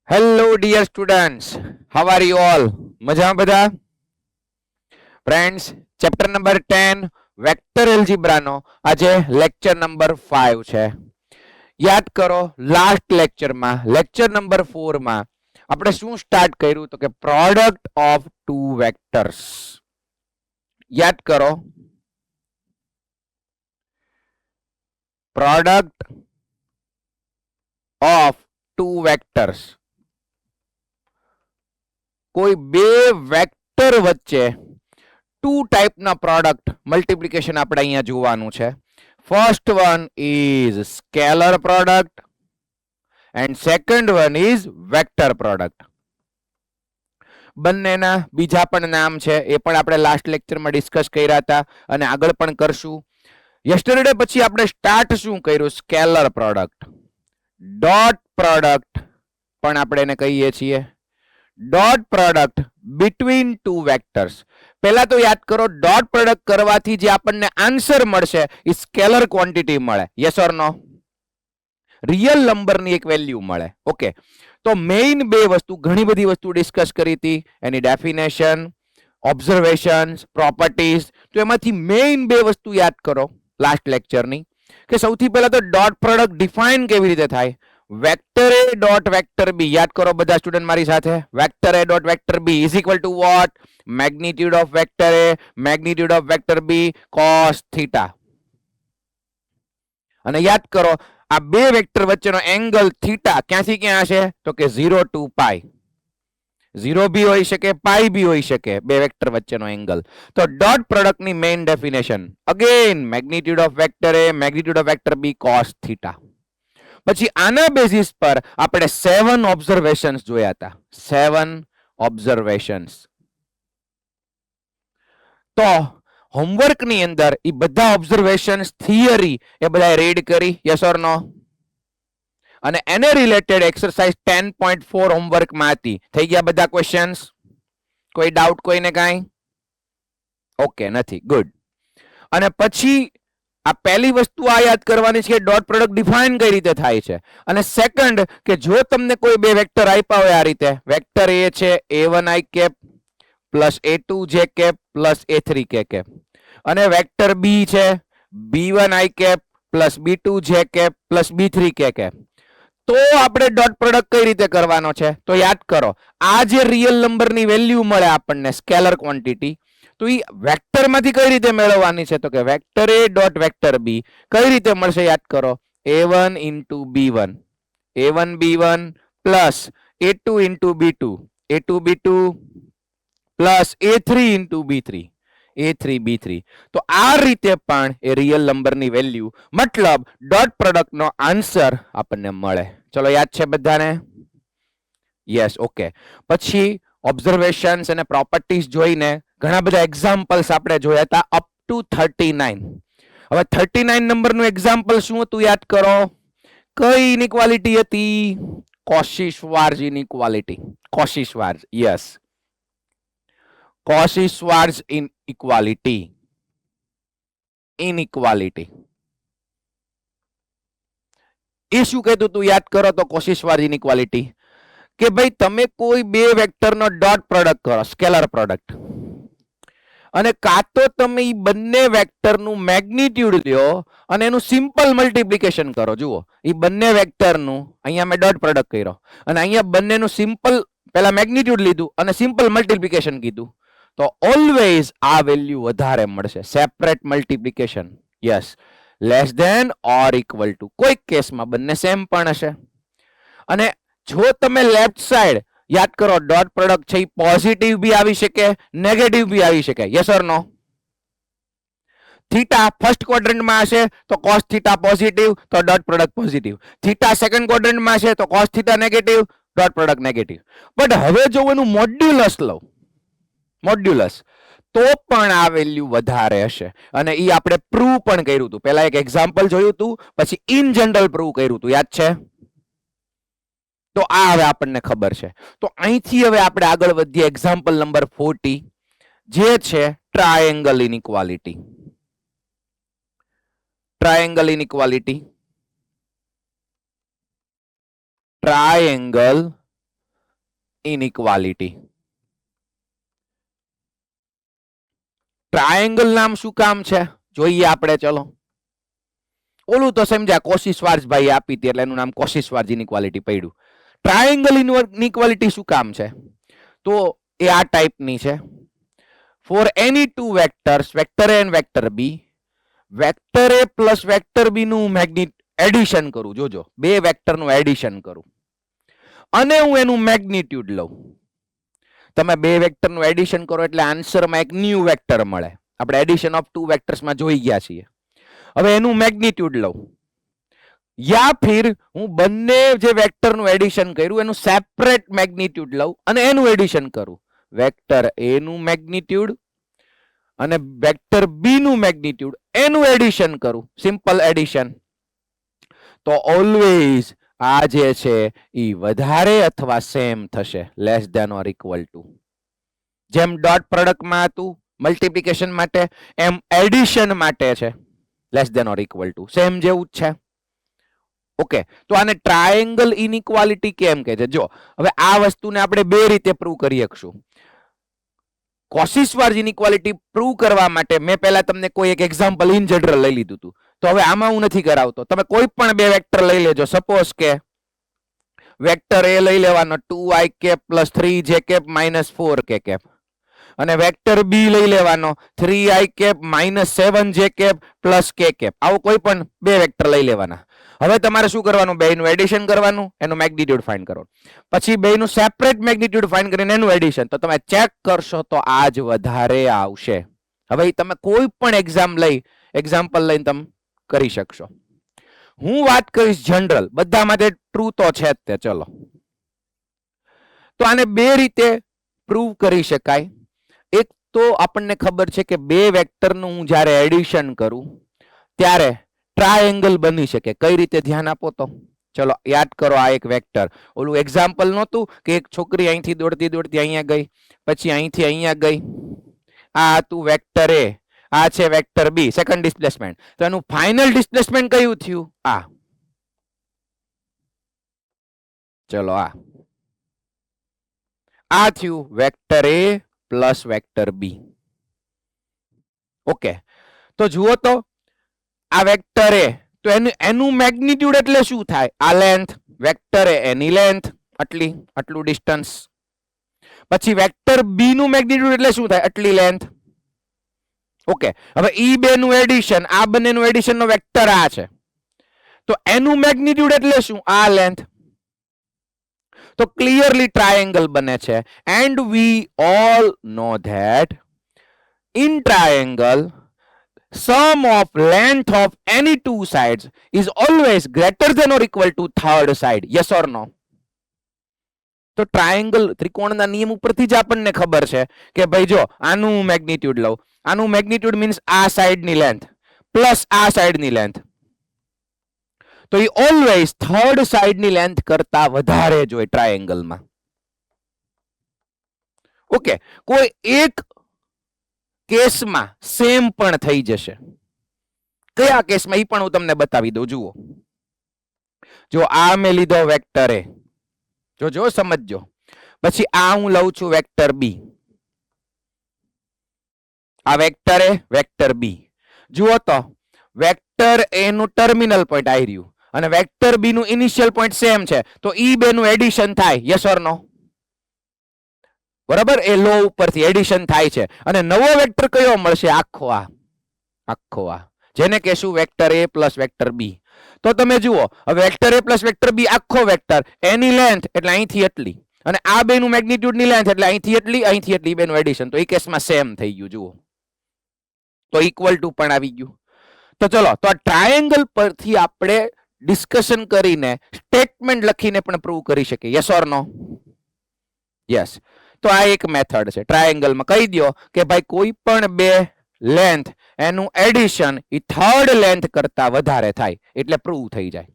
Hello, dear students. How are you all? મજામાં બધા? Friends, chapter number 10, vector algebra નો આજે lecture number 5 છે. યાદ કરો, લાસ્ટ લેક્ચરમાં, લેક્ચર નંબર 4 માં આપણે શું સ્ટાર્ટ કર્યું તો કે પ્રોડક્ટ ઓફ ટુ વેક્ટર્સ. યાદ કરો, પ્રોડક્ટ ઓફ ટુ વેક્ટર્સ. કોઈ બે વેક્ટર વચ્ચે ટુ ટાઈપના પ્રોડક્ટ મલ્ટિપ્લિકેશન આપણે અહીંયા જોવાનું છે. First one is scalar product and second one is vector product. બંનેના બીજા પણ નામ છે, એ પણ આપણે લાસ્ટ લેક્ચરમાં ડિસ્કસ કર્યા હતા અને આગળ પણ કરશું. યસ્ટરડે પછી આપણે સ્ટાર્ટ શું કર્યું? Scalar product. ડોટ પ્રોડક્ટ પણ આપણે એને કહીએ છીએ. Dot product between two vectors. પહેલા તો યાદ કરો, ડોટ પ્રોડક્ટ કરવાથી જે આપણને આન્સર મળશે એ સ્કેલર ક્વોન્ટિટી મળે. Yes or no? રિયલ નંબરની એક વેલ્યુ મળે. ઓકે, તો મેઇન બે વસ્તુ, ઘણી બધી વસ્તુ ડિસ્કસ કરી હતી, એની ડેફિનેશન, ઓબ્ઝર્વેશન્સ, પ્રોપર્ટીઝ. તો એમાંથી મેઇન બે વસ્તુ યાદ કરો લાસ્ટ લેક્ચરની, કે સૌથી પહેલા તો ડોટ પ્રોડક્ટ ડિફાઇન કેવી રીતે થાય. Vector A dot vector B. યાદ કરો બધા સ્ટુડન્ટ મારી સાથે. Vector A dot vector B is equal to what? Magnitude of vector A magnitude of vector B cos theta. અને યાદ કરો, આ બે વેક્ટર વચ્ચેનો એંગલ થીટા ક્યાંથી ક્યાં હશે તો કે 0 to પાઈ. 0 બી હોઈ શકે, પાઈ બી હોઈ શકે, બે વેક્ટર વચ્ચેનો એંગલ. તો ડોટ પ્રોડક્ટની main definition again magnitude of vector A magnitude of vector B cos theta. પછી આના બેસિસ પર આપણે 7 ઓબ્ઝર્વેશન્સ જોયા હતા. 7 ઓબ્ઝર્વેશન્સ. તો હોમવર્કની અંદર એ બધા ઓબ્ઝર્વેશન્સ થિયરી એ બધા રીડ કરી. Yes or no? અને એને રિલેટેડ એક્સરસાઇઝ 10.4 હોમવર્કમાં હતી. થઈ ગયા બધા ક્વેશ્ચન્સ? કોઈ ડાઉટ કોઈને કાંઈ? ઓકે, નથી. ગુડ. અને પછી આ પહેલી વસ્તુ આ યાદ કરવાની છે કે ડોટ પ્રોડક્ટ ડિફાઇન કઈ રીતે થાય છે. અને સેકન્ડ, કે જો તમને કોઈ બે વેક્ટર આપ્યા હોય આ રીતે, વેક્ટર એ છે a1 i cap plus a2 j cap plus a3 k cap, અને વેક્ટર બી છે b1 i cap plus b2 j cap plus b3 k cap, તો આપણે ડોટ પ્રોડક્ટ કઈ રીતે કરવાનો છે? તો યાદ કરો, આ જે રિયલ નંબરની વેલ્યુ મળે આપણને સ્કેલર ક્વોન્ટિટી, તો એ વેક્ટર માંથી કઈ રીતે મેળવવાની છે? તો કે વેક્ટર એ ડોટ વેક્ટર બી કઈ રીતે મળશે? યાદ કરો, a1 into b1, a1 b1 plus a2 into b2, a2 b2 plus a3 into b3, a3 b3. તો આ રીતે પણ એ રિયલ નંબરની વેલ્યુ, મતલબ ડોટ પ્રોડક્ટ નો આન્સર આપણને મળે. ચલો, યાદ છે બધાને? યસ. ઓકે. પછી ઓબ્ઝર્વેશન્સ અને પ્રોપર્ટીઝ જોઈને ઘણા બધા એક્ઝામ્પલ્સ આપણે જોયા હતા અપ ટુ 39. હવે 39 નંબરનું એક્ઝામ્પલ શું હતું? યાદ કરો, કઈ ઇનઇક્વાલિટી હતી? Cauchy Schwarz inequality. Cauchy Schwarz, yes, Cauchy Schwarz inequality. Inequality એ શું કહેતું તું? યાદ કરો તો કોશી-શ્વાર્ઝ ઇનઇક્વાલિટી કે ભાઈ તમે કોઈ બે વેક્ટરનો ડોટ પ્રોડક્ટ કરો, સ્કેલર પ્રોડક્ટ, અને કાં તો તમે એ બંને વેક્ટરનું મેગ્નિટ્યુડ લ્યો અને એનું સિમ્પલ મલ્ટિપ્લિકેશન કરો. જુઓ, એ બંને વેક્ટરનું અહીંયા મેં ડોટ પ્રોડક્ટ કર્યો અને અહીંયા બંનેનું સિમ્પલ પહેલા મેગ્નિટ્યુડ લીધું અને સિમ્પલ મલ્ટિપ્લિકેશન કીધું, તો ઓલવેઝ આ વેલ્યુ વધારે મળશે. Separate multiplication, yes, less than or equal to. કોઈક કેસમાં બંને સેમ પણ હશે. અને જો તમે લેફ્ટ સાઈડ યાદ કરો, ડોટ પ્રોડક્ટ છે એ પોઝિટિવ બી આવી શકે, નેગેટિવ બી આવી શકે. Yes or no? Theta first ક્વોડ્રન્ટમાં હશે તો કોસ થીટા પોઝિટિવ, તો dot product positive. Theta second ક્વોડ્રન્ટમાં હશે તો cos theta negative, dot product negative. But હવે જો એનું મોડ્યુલસ લઉં, મોડ્યુલસ, તો પણ આ વેલ્યુ વધારે હશે. અને એ આપણે પ્રૂવ પણ કર્યું હતું. પહેલા એક એક્ઝામ્પલ જોયું હતું, પછી ઇન જનરલ પ્રૂવ કર્યું હતું. યાદ છે? તો આ હવે આપણને ખબર છે. તો અહીંથી હવે આપણે આગળ વધીએ એક્ઝામ્પલ નંબર 40, જે છે triangle inequality. Triangle inequality, triangle inequality. Triangle નામ શું કામ છે જોઈએ આપણે. ચલો, ઓલું તો સમજ્યા, કોશી-શ્વાર્ઝભાઈ આપી હતી એટલે એનું નામ કોશી-શ્વાર્ઝ ઇનઇક્વાલિટી પડ્યું. ટ્રાયેંગલ ઇનઇક્વાલિટી શું કામ છે? તો એ આ ટાઈપની છે. For any two vectors, vector A and vector B, vector A plus vector B નું એડિશન કરું. જોજો, બે વેક્ટર નું એડિશન કરું અને હું એનું મેગ્નિટ્યુડ લઉં. તમે બે વેક્ટર નું એડિશન કરો એટલે આન્સરમાં એક ન્યુ વેક્ટર મળે. આપણે એડિશન ઓફ ટુ વેક્ટર્સમાં જોઈ ગયા છીએ. હવે એનું મેગ્નિટ્યુડ લઉં, યા ફિર હું બંને જે વેક્ટરનું એડિશન કર્યું એનું સેપરેટ મેગ્નિટ્યુડ લઉં અને એનું એડિશન કરું. વેક્ટર એ નું મેગ્નિટ્યુડ અને વેક્ટર બી નું મેગ્નિટ્યુડ એનું એડિશન કરું. Simple addition. તો ઓલવેઝ આ જે છે એ વધારે અથવા સેમ થશે, less than or equal to. જેમ ડોટ પ્રોડક્ટમાં હતું મલ્ટીપ્લિકેશન માટે, એમ એડિશન માટે છે less than or equal to. Same જેવું જ છે. ઓકે, તો આને ટ્રાયેંગલ ઇનઇક્વાલિટી કેમ કહે છે? જો હવે આ વસ્તુને આપણે બે રીતે પ્રૂવ કરી શકશું. કોશી-શ્વાર્ઝ ઇનઇક્વાલિટી પ્રૂવ કરવા માટે મેં પહેલા તમને કોઈ એક એક્ઝામ્પલ ઇન જનરલ લઈ લીધું હતું. તો હવે આમાં હું નથી કરાવતો. તમે કોઈ પણ બે વેક્ટર લઈ લેજો. સપોઝ કે વેક્ટર એ લઈ લેવાનો 2i cap plus 3j cap minus 4k cap, અને વેક્ટર બી લઈ લેવાનો 3i cap minus 7j cap plus k cap. આવો કોઈ પણ બે વેક્ટર લઈ લેવાના. હવે તમારે શું કરવાનું? બેયનું એડિશન કરવાનું, એનું મેગ્નિટ્યુડ ફાઇન્ડ કરવાનું. પછી બેયનું સેપરેટ મેગ્નિટ્યુડ ફાઇન્ડ કરીને એનું એડિશન. તો તમે ચેક કરશો તો આ જ વધારે આવશે. હવે તમે કોઈ પણ એક્ઝામ્પલ લઈને તમે કરી શકશો. હું વાત કરીશ જનરલ, બધા માટે ટ્રુ તો છે જ તે. ચલો, તો આને બે રીતે પ્રૂવ કરી શકાય. એક તો આપણને ખબર છે કે બે વેક્ટરનું હું જ્યારે એડિશન કરું ત્યારે ટ્રાયેંગલ બની શકે. કઈ રીતે? ધ્યાન આપો તો. ચલો યાદ કરો, આ એક વેક્ટર, ઓલું એક્ઝામ્પલ નહોતું કે એક છોકરી અહીંથી દોડતી દોડતી અહીંયા ગઈ, પછી અહીંથી અહીંયા ગઈ. આ હતું વેક્ટર એ, આ છે વેક્ટર બી, સેકન્ડ ડિસ્પ્લેસમેન્ટ. તો એનું ફાઇનલ ડિસ્પ્લેસમેન્ટ કયું થયું? આ. ચલો, આ થયું vector A plus vector B. Okay, તો જુઓ તો આ વેક્ટર એ, તો એનું મેગ્નિટ્યુડ એટલે શું થાય? આ લેન્થ. વેક્ટર એ એની લેન્થ આટલું ડિસ્ટન્સ. પછી વેક્ટર બી નું મેગ્નિટ્યુડ એટલે શું થાય? આટલી લેન્થ. ઓકે, હવે ઈ બે નું એડિશન, આ બંનેનું એડિશન નો વેક્ટર આ છે, તો એનું મેગ્નિટ્યુડ એટલે શું? આ લેન્થ. તો ક્લિયરલી ટ્રાયેંગલ બને છે. And we all know that in triangle sum of length of any two sides is always greater than or equal to third side. Yes or no? તો ટ્રાયેંગલ ત્રિકોણના નિયમ ઉપરથી જ આપણને ખબર છે કે ભાઈ જો આનું મેગ્નિટ્યુડ લઉં, આનું મેગ્નિટ્યુડ મીન્સ આ સાઈડની લેન્થ પ્લસ આ સાઈડની લેન્થ, તો એ ઓલવેઝ થર્ડ સાઈડની લેન્થ કરતા વધારે જ હોય ટ્રાયેંગલમાં. ઓકે, કોઈ એક કેસમાં સેમ પણ થઈ જશે. કયા કેસમાં એ પણ હું તમને બતાવી દઉં. જુઓ, જો આ મેં લીધો વેક્ટર એ, જો સમજજો. પછી આ હું લઉં છું વેક્ટર બી, આ વેક્ટર એ વેક્ટર બી. જુઓ તો વેક્ટર એ નું ટર્મિનલ પોઈન્ટ આવી રહ્યું અને વેક્ટર બી નું ઇનિશિયલ પોઈન્ટ સેમ છે, તો ઈ બે નું એડિશન થાય. યસ ઓર નો? બરાબર, એ લો ઉપરથી એડિશન થાય છે અને નવો વેક્ટર કયો મળશે? આખો આ, જેને કહેશું vector A plus vector B. તો તમે જુઓ, હવે વેક્ટર એ પ્લસ વેક્ટર બી આખો વેક્ટર, એની લેન્થ એટલે અહીંથી એટલી, અને આ બેનું મેગ્નિટ્યુડ ની લેન્થ એટલે અહીંથી એટલી, બેનું એડિશન, તો એ કેસમાં સેમ થઈ ગયું. જુઓ તો ઇક્વલ ટુ પણ આવી ગયું. તો ચલો, તો આ ટ્રાયેંગલ પરથી આપણે ડિસ્કશન કરીને સ્ટેટમેન્ટ લખીને પણ પ્રૂવ કરી શકીએ. Yes or no? યસ. તો આ એક મેથડ છે. ટ્રાયેંગલમાં કહી દો કે ભાઈ કોઈ પણ બે લેન્થ એનું એડિશન એ થર્ડ લેન્થ કરતા વધારે થાય એટલે પ્રૂવ થઈ જાય.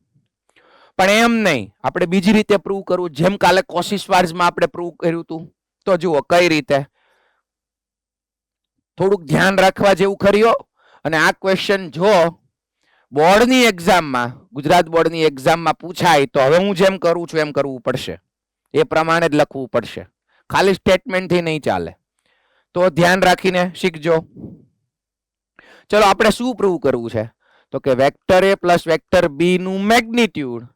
પણ એમ નહીં, આપણે બીજી રીતે પ્રૂવ કરવું, જેમ કાલે કોશી-શ્વાર્ઝમાં આપણે પ્રૂવ કર્યું હતું. તો જુઓ કઈ રીતે, થોડુંક ધ્યાન રાખવા જેવું ખરી. અને આ ક્વેશ્ચન જો બોર્ડની એક્ઝામમાં, ગુજરાત બોર્ડની એક્ઝામમાં પૂછાય તો હવે હું જેમ કરું છું એમ કરવું પડશે. એ પ્રમાણે જ લખવું પડશે, ખાલી સ્ટેટમેન્ટ થી નહીં ચાલે. તો ધ્યાન રાખીને શીખજો. ચલો આપણે શું પ્રૂવ કરવું છે? તો કે vector A plus vector B નું મેગ્નિટ્યુડ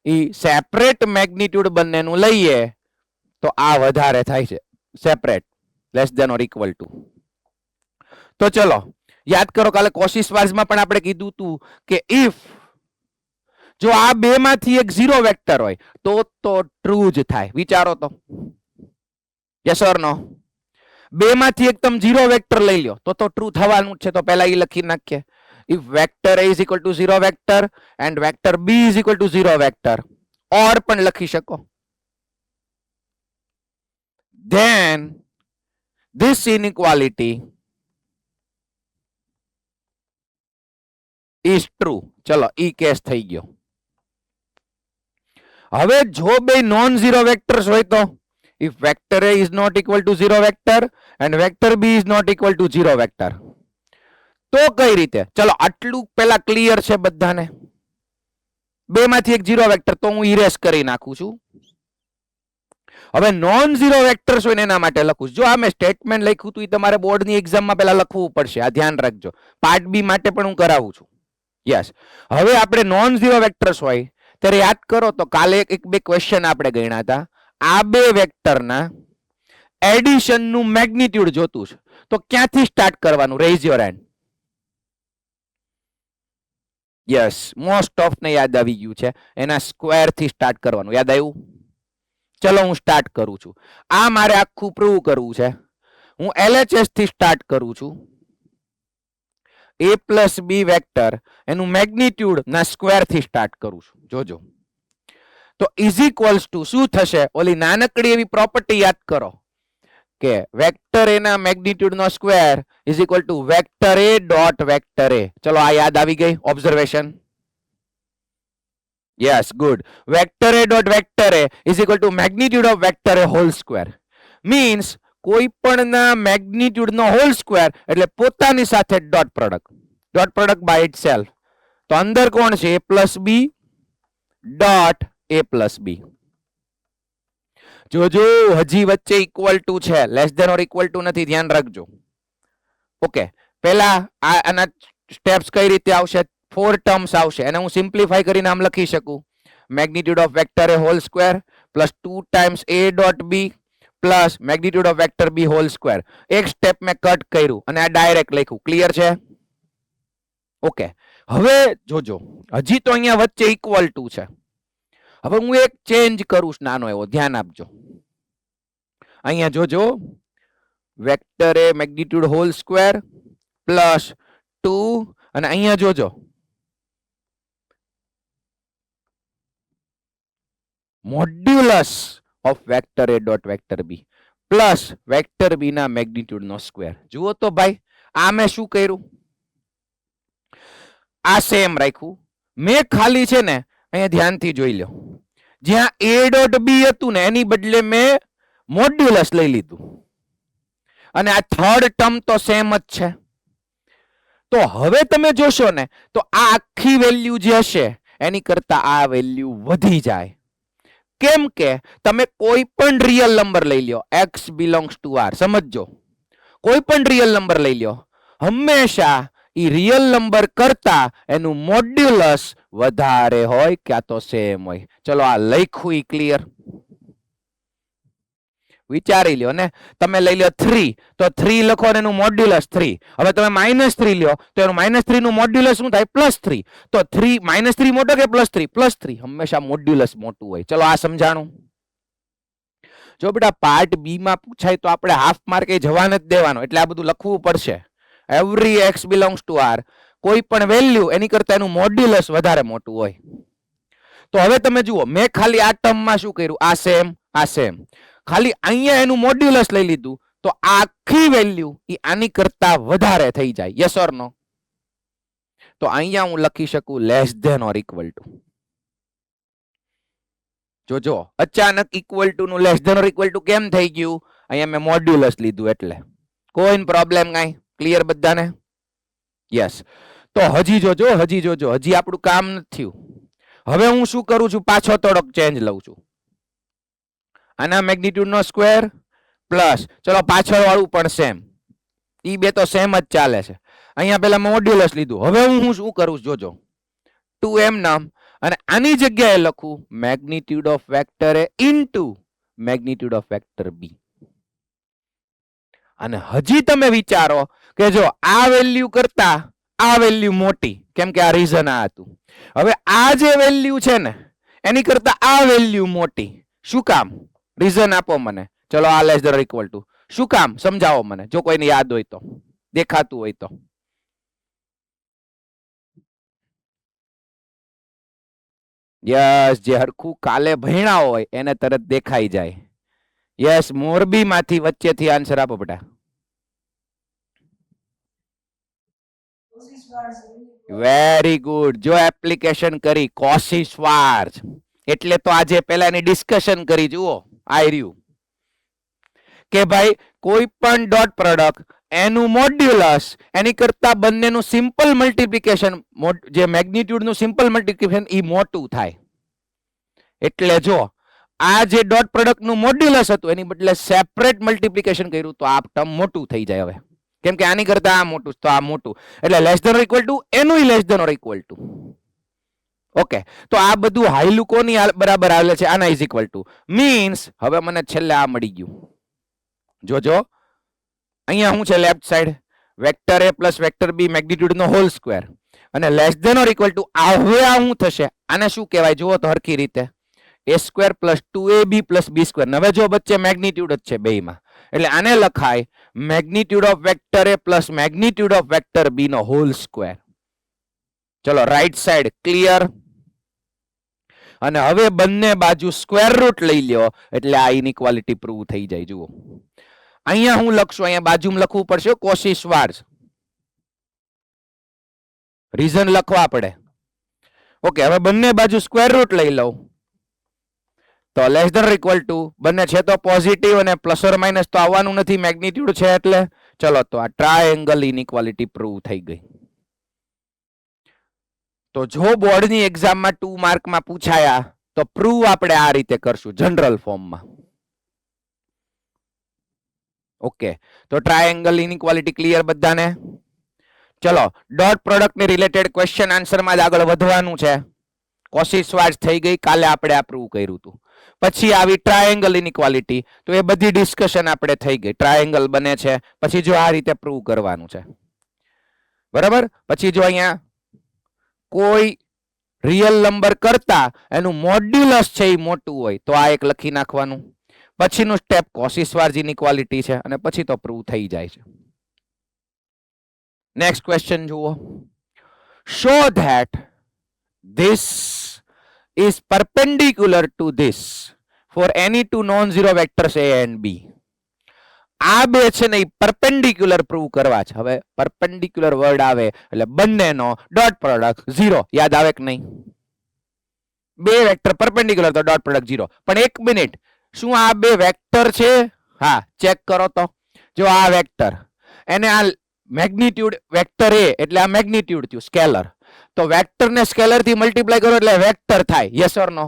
ઈ સેપરેટ મેગ્નિટ્યુડ બંનેનું લઈએ તો આ વધારે થાય છે, separate less than or equal to. તો ચલો યાદ કરો, કાલે કોશી-શ્વાર્ઝમાં પણ આપણે કીધું હતું કે ઇફ જો આ બે માંથી એક ઝીરો વેક્ટર હોય તો ટ્રુ જ થાય. વિચારો તો, યસ ઓર નો? બે માંથી એક તમે ઝીરો વેક્ટર લઈ લો તો ટ્રુ થવાનું છે. તો પહેલા એ લખી નાખીએ, if vector a is equal to 0 vector and vector b is equal to 0 vector, or પણ લખી શકો, then this inequality is true. ચલો ઈ કેસ થઈ ગયો. હવે જો બે નોન ઝીરો વેક્ટર્સ હોય તો if vector a is not equal to 0 vector and vector b is not equal to 0 vector, તો કઈ રીતે? ચલો આટલું પેલા ક્લિયર છે બધાને? બે માંથી એક ઝીરો વેક્ટર તો હું ઇરેઝ કરી નાખું છું. હવે નોન ઝીરો વેક્ટર્સ હોય ને એના માટે લખું. જો આ મેં સ્ટેટમેન્ટ લખ્યું હતું એ તમારે બોર્ડની એક્ઝામમાં પેલા લખવું પડશે, આ ધ્યાન રાખજો. પાર્ટ બી માટે પણ હું કરાવું છું. યસ. હવે આપણે નોન ઝીરો વેક્ટર્સ હોય ત્યારે યાદ કરો તો કાલે એક બે ક્વેશ્ચન આપણે ગણ્યા હતા. આ બે વેક્ટરના એડિશન નું મેગ્નિટ્યુડ જોતું છે તો ક્યાંથી સ્ટાર્ટ કરવાનું? Raise your hand. Yes, most of ને યાદ આવી ગયું છે, એના સ્ક્વેર થી સ્ટાર્ટ કરવાનું. યાદ આવ્યું? ચલો હું સ્ટાર્ટ કરું છું. આ મારે આખું પ્રૂવ કરવું છે. હું LHS થી સ્ટાર્ટ કરું છું. a પ્લસ બી વેક્ટર એનું મેગ્નિટ્યુડ ના સ્ક્વેર થી સ્ટાર્ટ કરું છું. જોજો તો ઇઝ ઇક્વલ્સ ટુ શું થશે? ઓલી નાનકડી એવી પ્રોપર્ટી યાદ કરો કે વેક્ટર એ ના મેગ્નિટ્યુડ નો square is equal to vector A dot vector A. ચલો આ યાદ આવી ગઈ observation? Yes, good. Vector A dot vector A is equal to magnitude of vector A whole square. Means કોઈ પણ ના મેગ્નિટ્યુડ નો હોલ સ્ક્વેર એટલે પોતાની સાથે dot product. Dot product by itself. તો અંદર કોણ છે? a plus B dot a plus B. જોજો હજી વચ્ચે ઇક્વલ ટુ છે, less than or equal to નથી, ધ્યાન રાખજો. ઓકે, પહેલા આના સ્ટેપ્સ કઈ રીતે આવશે? 4 ટર્મ્સ આવશે અને હું સિમ્પ્લિફાઈ કરીને આમ લખી શકું, magnitude of vector A whole square plus 2 times a dot b plus magnitude of vector b whole square. એક સ્ટેપ મેં કટ કર્યું અને આ ડાયરેક્ટ લખ્યું. ક્લિયર છે? ઓકે, હવે જોજો હજી તો અહીંયા વચ્ચે ઇક્વલ ટુ છે. હવે હું એક ચેન્જ કરું છું નાનો એવો, ધ્યાન આપજો. અહીંયા જોજો, vector A magnitude whole square plus 2 અને અહીંયા જોજો modulus of vector A dot vector B plus vector B ના મેગ્નિટ્યુડ નો સ્ક્વેર. જુઓ તો ભાઈ, આ મેં શું કર્યું? આ સેમ રાખ્યું. મેં ખાલી છે ને અહીંયા ધ્યાનથી જોઈ લો, જ્યાં a ડોટ બી હતું ને એની બદલે મેં મોડ્યુલસ લઈ લીધું અને આ થર્ડ ટર્મ તો સેમ જ છે. તો હવે તમે જોશો ને તો આ આખી વેલ્યુ જે હશે એની કરતા આ વેલ્યુ વધી જાય. કેમ કે તમે કોઈ પણ રિયલ નંબર લઈ લ્યો, x બિલોંગ્સ ટુ r. સમજો, કોઈ પણ રિયલ નંબર લઈ લ્યો, હંમેશા ઈ રિયલ નંબર કરતા એનું મોડ્યુલસ વધારે હોય ક્યાં તો સેમ હોય. ચલો આ લખ્યું ઈ ક્લિયર? વિચારી લ્યો ને, તમે લઈ લ્યો 3 તો 3 લખો ને એનું મોડ્યુલસ 3. હવે તમે -3 લ્યો તો એનું -3 નું મોડ્યુલસ શું થાય? +3. તો 3 -3 મોટો કે +3? +3. હંમેશા મોડ્યુલસ મોટું હોય. ચલો આ સમજાણું? જો બેટા પાર્ટ બી માં પૂછાય તો આપણે હાફ માર્કે જવા નથી દેવાનો, એટલે આ બધું લખવું પડશે. Every x belongs to r, કોઈ પણ વેલ્યુ એની કરતા એનું મોડ્યુલસ વધારે મોટું હોય. તો હવે તમે જુઓ, મેં ખાલી આ ટર્મમાં શું કર્યું? આ સેમ, આ સેમ. ખાલી અહીંયા એનું મોડ્યુલસ લઈ લીધું તો આખી વેલ્યુ ઈ આની કરતા વધારે થઈ જાય. Yes or no? તો અહીંયા હું લખી શકું less than or equal to. જોજો અચાનક ઇક્વલ ટુ નું less than or equal to કેમ થઈ ગયું? અહીંયા મેં મોડ્યુલસ લીધું એટલે. કોઈ પ્રોબ્લેમ કાંઈ? ક્લિયર બધાને? યસ. તો હજી જોજો, હજી આપણું કામ નથી થયું. હવે હું શું કરું છું? પાછો થોડોક ચેન્જ લઉં છું. આના મેગ્નિટ્યુડ નો સ્ક્વેર પ્લસ ચલો પાછળ વાળું પણ સેમ, ઈ બે તો સેમ જ ચાલે છે. અહીંયા પેલા મોડ્યુલસ લીધું, હવે હું શું કરું જોજો, 2m નામ અને આની જગ્યાએ લખું magnitude of vector A into magnitude of vector B. અને હજી તમે વિચારો કે જો આ વેલ્યુ કરતા આ વેલ્યુ મોટી, કેમ કે આ રીઝન આ હતું. હવે આ જે વેલ્યુ છે ને એની કરતા આ વેલ્યુ મોટી, શું કામ? રીઝન આપો મને. ચલો આ લેસ ધેન ઇક્વલ ટુ, શું કામ સમજાવો મને, જો કોઈને યાદ હોય તો, દેખાતું હોય તો. યસ, જે હરખું કાલે ભણ્યા હોય એને તરત દેખાઈ જાય. યસ, મોરબી માંથી વચ્ચેથી આન્સર આપો બેટા. Very good. જો એપ્લિકેશન કરી કોશી શ્વાર્ચ, એટલે તો આજે પેલાની ડિસ્કશન કરી. જુઓ આઈ રહ્યું કે ભાઈ કોઈ પણ ડોટ પ્રોડક્ટ એનું મોડ્યુલસ એની કરતા બંનેનું સિમ્પલ મલ્ટીપ્લિકેશન, જે મેગ્નિટ્યુડ નું સિમ્પલ મલ્ટીપ્લિકેશન ઈ મોટું થાય. એટલે જો આ જે ડોટ પ્રોડક્ટ નું મોડ્યુલસ હતું એની બદલે સેપરેટ મલ્ટીપ્લિકેશન કર્યું તો આ ટર્મ મોટું થઈ જાય. હવે કેમ કે આની કરતા આ મોટું તો આ મોટું, એટલે less than or equal to એનું less than or equal to. Okay, તો આ બધું હાઈલું કોની બરાબર આવે છે? આના ઇઝ ઇક્વલ ટુ મીન્સ હવે મને છેલ્લે આ મળી ગયું. જોજો અહીંયા શું છે left side, vector A plus vector B magnitude નો હોલ સ્ક્વેર અને less than or equal to આ. હવે આ શું થશે? આને શું કહેવાય જુઓ તો હરખી રીતે, a square plus 2ab plus b square. હવે જો વચ્ચે મેગ્નિટ્યુડ જ છે બેયમાં, એટલે આને લખાય magnitude of vector A plus magnitude of vector B નો હોલ સ્ક્વેર. ચલો રાઈટ સાઈડ ક્લિયર. અને હવે બંને બાજુ સ્ક્વેર રૂટ લઈ લ્યો એટલે આ ઇનઇક્વાલિટી પ્રૂવ થઈ જાય. જુઓ અહીંયા હું લખશું, અહીંયા બાજુમાં લખવું પડશે કોશી શ્વાર્ચ, રીઝન લખવા પડે. ઓકે, હવે બંને બાજુ સ્ક્વેર રૂટ લઈ લઉં તો લેસ ધેન ઇક્વલ ટુ, બંને છે તો પોઝિટિવ અને પ્લસ ઓર માઇનસ તો આવવાનું નથી, મેગ્નિટ્યુડ છે એટલે. ચલો તો આ ટ્રાયેંગલ ઇનઇક્વાલિટી પ્રૂવ થઈ ગઈ. તો જો બોર્ડની એક્ઝામમાં 2 માર્કમાં પૂછાયા તો પ્રૂવ આપણે આ રીતે કરશું જનરલ ફોર્મમાં. ઓકે, તો ટ્રાયેંગલ ઇનઇક્વાલિટી ક્લિયર બધાને? ચલો ડોટ પ્રોડક્ટ ની રિલેટેડ ક્વેશ્ચન આન્સર માં જ આગળ વધવાનું છે. કોશી શ્વાર્ચ થઈ ગઈ, કાલે આપણે આ પ્રૂવ કર્યું હતું. પછી આવી ટ્રાયેંગલ ઇનઇક્વાલિટી, તો એ બધી ડિસ્કશન આપણે થઈ ગઈ. ટ્રાયેંગલ બને છે પછી જો આ રીતે પ્રૂવ કરવાનું છે, બરાબર. પછી જો અહીંયા કોઈ રિયલ નંબર કરતા એનું મોડ્યુલસ છે એ મોટું હોય તો આ એક લખી નાખવાનું. પછીનું સ્ટેપ કોશી શ્વાર્ચ ઇનઇક્વાલિટી છે અને પછી તો પ્રૂવ થઈ જાય છે. નેક્સ્ટ ક્વેશ્ચન જુઓ. Show that this is perpendicular to this for any two non-zero vectors a and b. આ બે છે ને પરપેન્ડિક્યુલર પ્રૂવ કરવા છે. હવે પરપેન્ડિક્યુલર વર્ડ આવે એટલે બંનેનો ડોટ પ્રોડક્ટ 0. યાદ આવે કે નહીં? બે વેક્ટર પરપેન્ડિક્યુલર તો ડોટ પ્રોડક્ટ 0. પણ એક મિનિટ, શું આ બે વેક્ટર છે? હા, ચેક કરો તો. જો આ વેક્ટર એને આ મેગ્નિટ્યુડ વેક્ટર એ એટલે આ મેગ્નિટ્યુડ થયું સ્કેલર, તો વેક્ટર ને સ્કેલર થી મલ્ટીપ્લાય કરો એટલે વેક્ટર થાય. Yes or no?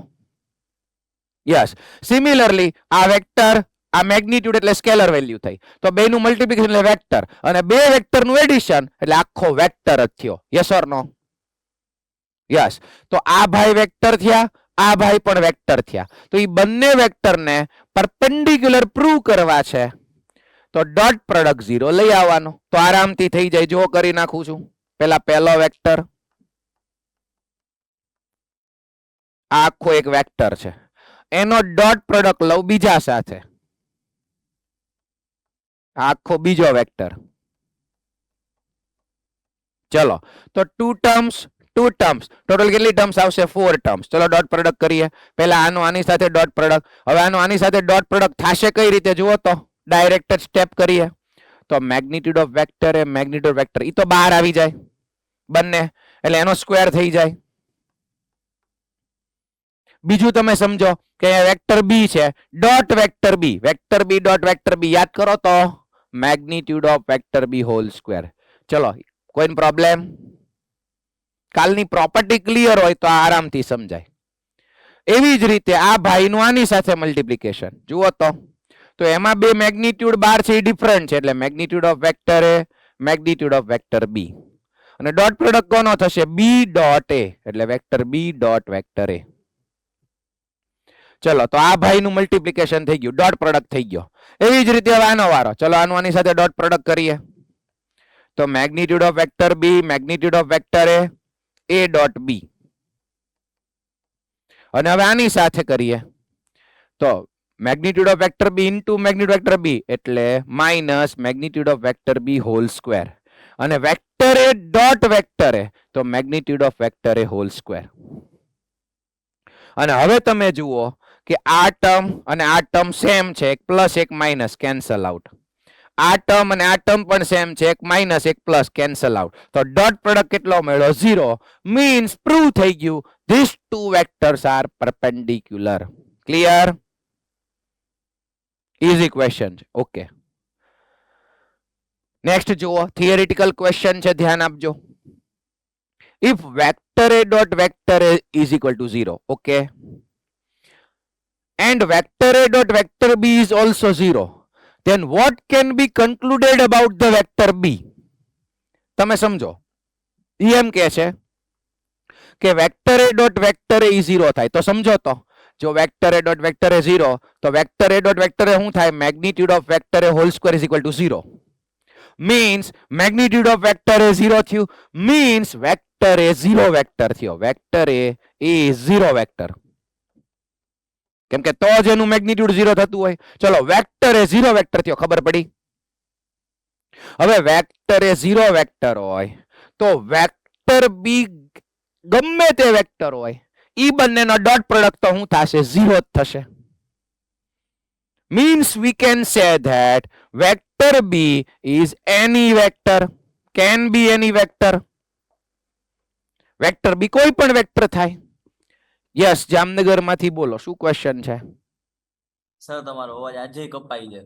Yes. Similarly આ વેક્ટર આ મેગ્નિટ્યુડ એટલે સ્કેલર વેલ્યુ થઈ, તો બે નું મલ્ટીપ્લિકેશન એટલે વેક્ટર, અને બે વેક્ટર નું એડિશન એટલે આખો વેક્ટર જ થયો. Yes or no? યસ. તો આ ભાઈ વેક્ટર થયા, આ ભાઈ પણ વેક્ટર થયા. તો એ બંને વેક્ટર ને પરપેન્ડિક્યુલર પ્રૂવ કરવા છે તો ડોટ પ્રોડક્ટ 0 લઈ આવવાનો, તો આરામથી થઈ જાય. જો કરી નાખું છું. પેલા પહેલો વેક્ટર, આખો એક વેક્ટર છે, એનો ડોટ પ્રોડક્ટ લઉં બીજા સાથે, આખો બીજો વેક્ટર. ચલો તો 2 ટર્મ્સ ટોટલ કેટલી ટર્મ્સ આવશે? 4 ટર્મ્સ. ચલો ડોટ પ્રોડક્ટ કરીએ. પહેલા આનો આની સાથે ડોટ પ્રોડક્ટ, હવે આનો આની સાથે ડોટ પ્રોડક્ટ થશે કઈ રીતે જુઓ તો, ડાયરેક્ટ જ સ્ટેપ કરીએ તો magnitude of vector A magnitude vector, ઈ તો બહાર આવી જાય બંને, એટલે એનો સ્ક્વેર થઈ જાય. બીજું તમે સમજો કે વેક્ટર બી છે, dot vector B, vector B dot vector B, યાદ કરો તો magnitude of vector B whole square. ચલો કોઈ પ્રોબ્લેમ? કાલની પ્રોપર્ટી ક્લિયર હોય તો આરામથી સમજાય. એવી જ રીતે આ ભાઈનું આની સાથે મલ્ટિપ્લિકેશન જુઓ તો એમાં બે મેગ્નિટ્યુડ 12 છે એ ડિફરન્ટ છે એટલે magnitude of vector A magnitude of vector B અને ડોટ પ્રોડક્ટ કોનો થશે બી ડોટ એ એટલે vector B dot vector A. ચલો તો આ ભાઈનું મલ્ટિપ્લિકેશન થઈ ગયું ડોટ પ્રોડક્ટ થઈ ગયો. એવી જ રીતે હવે આનો વારો ચલો આની સાથે ડોટ પ્રોડક્ટ કરીએ તો magnitude of vector B magnitude of vector A dot B અને હવે આની સાથે કરીએ તો magnitude of vector B into magnitude vector B એટલે minus magnitude of vector B whole square અને vector A dot vector A તો magnitude of vector A whole square. અને હવે તમે જુઓ કે આ ટર્મ અને આ ટર્મ સેમ છે એક પ્લસ એક માઇનસ કેન્સલ આઉટ. આ ટર્મ અને આ ટર્મ પણ સેમ છે એક માઇનસ એક પ્લસ કેન્સલ આઉટ તો ડોટ પ્રોડક્ટ કેટલો મળ્યો 0 મીન્સ પ્રૂવ થઈ ગયું this two vectors are perpendicular. Clear? Easy question છે. ઓકે નેક્સ્ટ જુઓ થિયરિટિકલ ક્વેશ્ચન છે ધ્યાન આપજો. If vector a dot vector a is equal to 0 okay and vector a dot vector b is also 0 then what can be concluded about the vector b. તમે સમજો એમ કે છે કે vector a dot vector a 0 થાય તો સમજો તો જો vector a dot vector a 0 તો vector a dot vector a શું થાય magnitude of vector a whole square is equal to 0 means magnitude of vector a 0 થયું means vector a 0 vector થયો. vector a is 0 vector કેમ કે તો જ એનું મેગ્નિટ્યુડ 0 થતું હોય. ચલો વેક્ટર એ 0 વેક્ટર થયો ખબર પડી. હવે વેક્ટર એ 0 વેક્ટર હોય તો વેક્ટર બી ગમે તે વેક્ટર હોય ઈ બંનેનો ડોટ પ્રોડક્ટ તો શું થશે 0 જ થશે. means we can say that vector b is any vector can be any vector. Vector B કોઈ પણ વેક્ટર થાય. યસ જામનગર માંથી બોલો શું ક્વેશ્ચન છે? સર તમારો અવાજ આજે કપાઈ છે.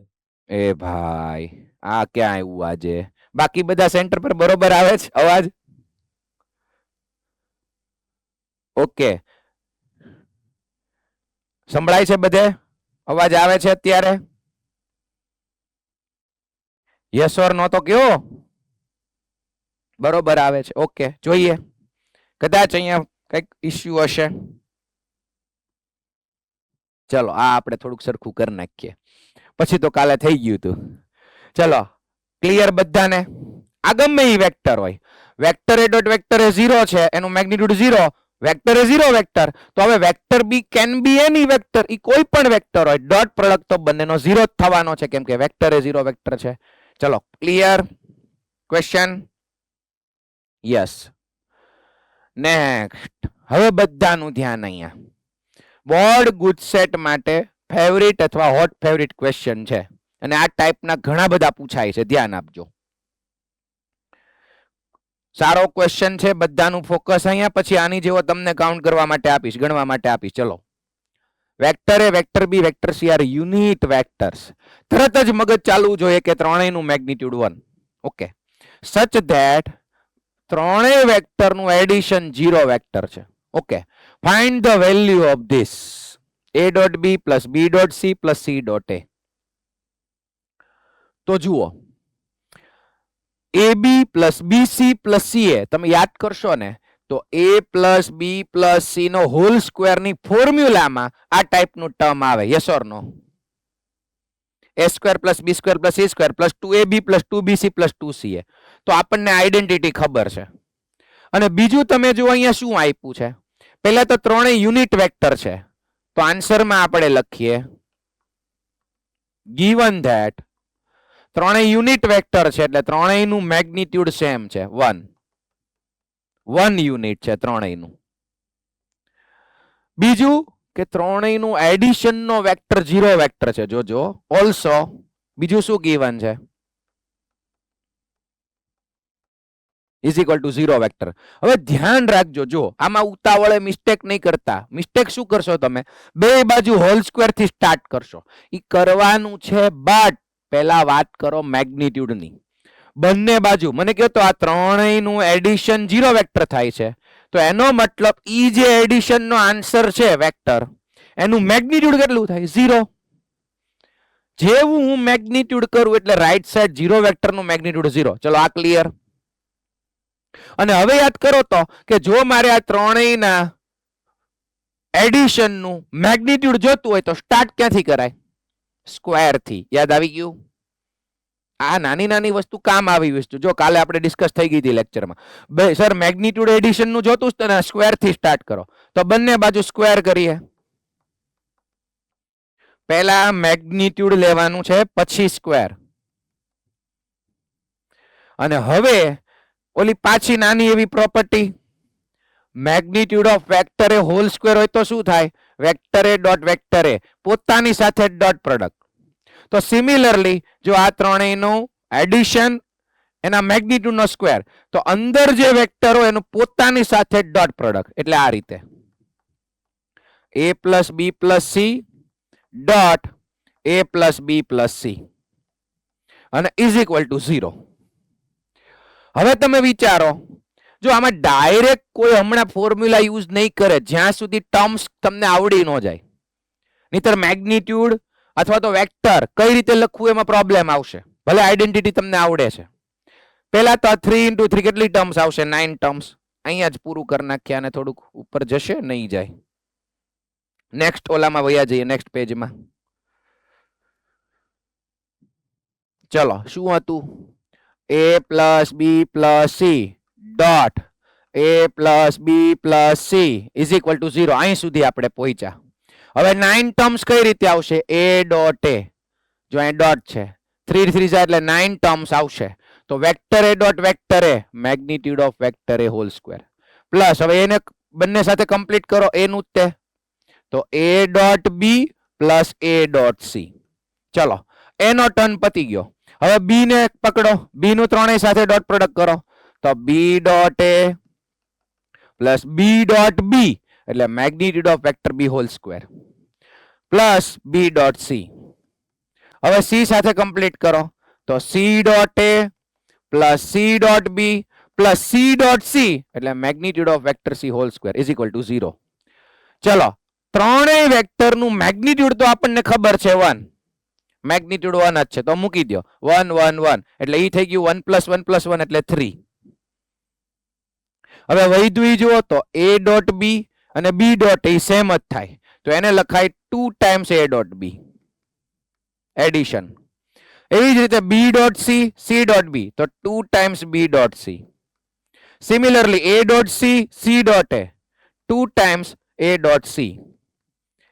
એ ભાઈ આ ક્યાં આવ્યું આજે? બાકી બધા સેન્ટર પર બરોબર આવે છે અવાજ? ઓકે સંભળાય છે બધે? અવાજ આવે છે અત્યારે? યસ ઓર નો તો કયો બરોબર આવે છે. ઓકે જોઈએ કદાચ અહીંયા કઈક ઇશ્યુ હશે. ચલો આ આપણે થોડુંક સરખું કરી નાખીએ પછી તો કાલે થઈ ગયું હતું. ચલો ક્લિયર બધાને? આ ગમે એ વેક્ટર હોય વેક્ટર એ ડોટ વેક્ટર એ 0 છે એનું મેગ્નિટ્યુડ 0 વેક્ટર એ 0 વેક્ટર તો હવે vector B can be any vector ઈ કોઈ પણ વેક્ટર હોય ડોટ પ્રોડક્ટ તો બંનેનો 0 જ થવાનો છે કેમ કે વેક્ટર એ 0 વેક્ટર છે. ચલો ક્લિયર ક્વેશ્ચન? યસ નેક્સ્ટ હવે બધાનું ધ્યાન અહીંયા બોર્ડ ગુજસેટ માટે ફેવરિટ અથવા હોટ ફેવરિટ ક્વેશ્ચન છે અને આ ટાઈપના ઘણા બધા પૂછાય છે ધ્યાન આપજો. સારો ક્વેશ્ચન છે બધાનું ફોકસ અહીંયા પછી આની જેવો તમને કાઉન્ટ કરવા માટે આપીશ ગણવા માટે આપીશ. ચલો vector A vector B vector C are unit vectors. તરત જ મગજ ચાલવું જોઈએ કે ત્રણેયનું મેગ્નિટ્યુડ 1 ઓકે સચ ધેટ ત્રણેય વેક્ટરનું એડિશન 0 વેક્ટર છે. Okay find the value of this a dot b plus b dot c plus c dot a. તો જુઓ ab plus bc plus ca તમે યાદ કરશો ને તો a plus b plus c નો હોલ સ્ક્વેર ની ફોર્મ્યુલામાં આ ટાઈપનું ટર્મ આવે. Yes or no? a square plus b square plus c square plus 2ab plus 2bc plus 2ca. તો આપણને આઈડેન્ટિટી ખબર છે. અને બીજું તમે જો અહીંયા શું આપ્યું છે પહેલા તો ત્રણેય યુનિટ વેક્ટર છે તો આન્સરમાં આપણે લખીએ given that ત્રણેય યુનિટ વેક્ટર છે એટલે ત્રણેયનું મેગ્નિટ્યુડ સેમ છે 1 યુનિટ છે ત્રણેયનું. બીજું કે ત્રણેયનું એડિશન નો વેક્ટર 0 વેક્ટર છે. જોજો ઓલસો બીજું શું given છે is equal to 0 વેક્ટર. હવે ધ્યાન રાખજો જો આમાં ઉતાવળે મિસ્ટેક નહીં કરતા. મિસ્ટેક શું કરશો તમે બે બાજુ હોલ સ્ક્વેર થી સ્ટાર્ટ કરશો ઈ કરવાનું છે બટ પહેલા વાત કરો મેગ્નિટ્યુડ ની. બંને બાજુ મને કહો તો આ ત્રણેયનું એડિશન 0 વેક્ટર થાય છે તો એનો મતલબ ઈ જે એડિશન નો આન્સર છે વેક્ટર એનું મેગ્નિટ્યુડ કેટલું થાય 0. જેવું હું મેગ્નિટ્યુડ કરું એટલે રાઈટ સાઈડ 0 વેક્ટર નું મેગ્નિટ્યુડ 0. ચલો આ ક્લિયર. અને હવે યાદ કરો તો કે જો મારે આ ત્રણેયના એડિશન નું મેગ્નિટ્યુડ જોતું હોય તો સ્ટાર્ટ ક્યાંથી કરાય? સ્ક્વેર થી. યાદ આવી ગયું? આ નાની નાની વસ્તુ કામ આવી વસ્તુ જો કાલે આપણે ડિસ્કસ થઈ ગઈ હતી લેક્ચરમાં. સર મેગ્નિટ્યુડ એડિશન નું જોતું જ તો સ્ક્વેર થી સ્ટાર્ટ કરો. તો બંને બાજુ સ્ક્વેર કરીએ. પહેલા મેગ્નિટ્યુડ લેવાનું છે પછી સ્ક્વેર. અને હવે ઓલી પાછી નાની એવી property magnitude of vector A whole square હોય તો શું થાય? વેક્ટર એ ડોટ વેક્ટર એ પોતાની સાથે ડોટ પ્રોડક્ટ. તો સિમિલરલી જો આ ત્રણેયનું એડિશન એના મેગ્નિટ્યુડ નો સ્ક્વેર તો અંદર જે વેક્ટર હોય એનું પોતાની સાથે ડોટ પ્રોડક્ટ એટલે આ રીતે a plus b plus c dot a plus b plus c અને ઇઝ ઇક્વલ ટુ 0. હવે તમે વિચારો જો આમાં ડાયરેક્ટ કોઈ હમણાં ફોર્મ્યુલા યુઝ નહીં કરે જ્યાં સુધી ટર્મ્સ તમને આવડી ન જાય. નહીતર મેગ્નિટ્યુડ અથવા તો વેક્ટર કઈ રીતે લખવું એમાં પ્રોબ્લેમ આવશે. ભલે આઈડેન્ટિટી તમને આવડે છે. પહેલા તો 3 × 3 કેટલી ટર્મ્સ આવશે? 9 ટર્મ્સ. અહીંયા જ પૂરું કરી નાખ્યા અને થોડુંક ઉપર જશે નહીં જાય. નેક્સ્ટ ઓલામાં વયા જઈએ નેક્સ્ટ પેજમાં. ચલો શું હતું? a plus b plus c dot a plus b plus c is equal two 0. અહીં સુધી આપણે પહોંચ્યા. હવે 9 ટર્મ્સ કઈ રીતે આવશે? a ડોટ a જો અહીં ડોટ છે 3 3 જાય એટલે 9 ટર્મ્સ આવશે. તો vector a dot vector a magnitude of vector a hall square plus હવે એને બંને સાથે કમ્પ્લીટ કરો a નું તે તો a dot b plus a dot c. ચલો a નો ટર્ન પતી ગયો. હવે b ને પકડો. b નું ત્રણેય સાથે ડોટ પ્રોડક્ટ કરો તો b dot a plus b dot b એટલે magnitude of vector b hall square plus b dot c. હવે c સાથે કમ્પ્લીટ કરો તો c dot a plus c dot b plus c dot c એટલે magnitude of vector c whole square is equal two 0. ચલો ત્રણેય vector નું magnitude તો આપણને ખબર છે 1. મેગ્નિટ્યુડ 1 જ છે તો મૂકી દો 1 1 1 એટલે ઈ થઈ ગયું 1 પ્લસ 1 પ્લસ 1 એટલે 3. હવે વૈધું ઈ જુઓ તો a ડોટ b અને b ડોટ એ સેમ જ થાય તો એને લખાય 2 times a dot b addition. એવી જ રીતે b dot c c dot b તો 2 times b dot c. Similarly a dot c c dot a 2 times a dot c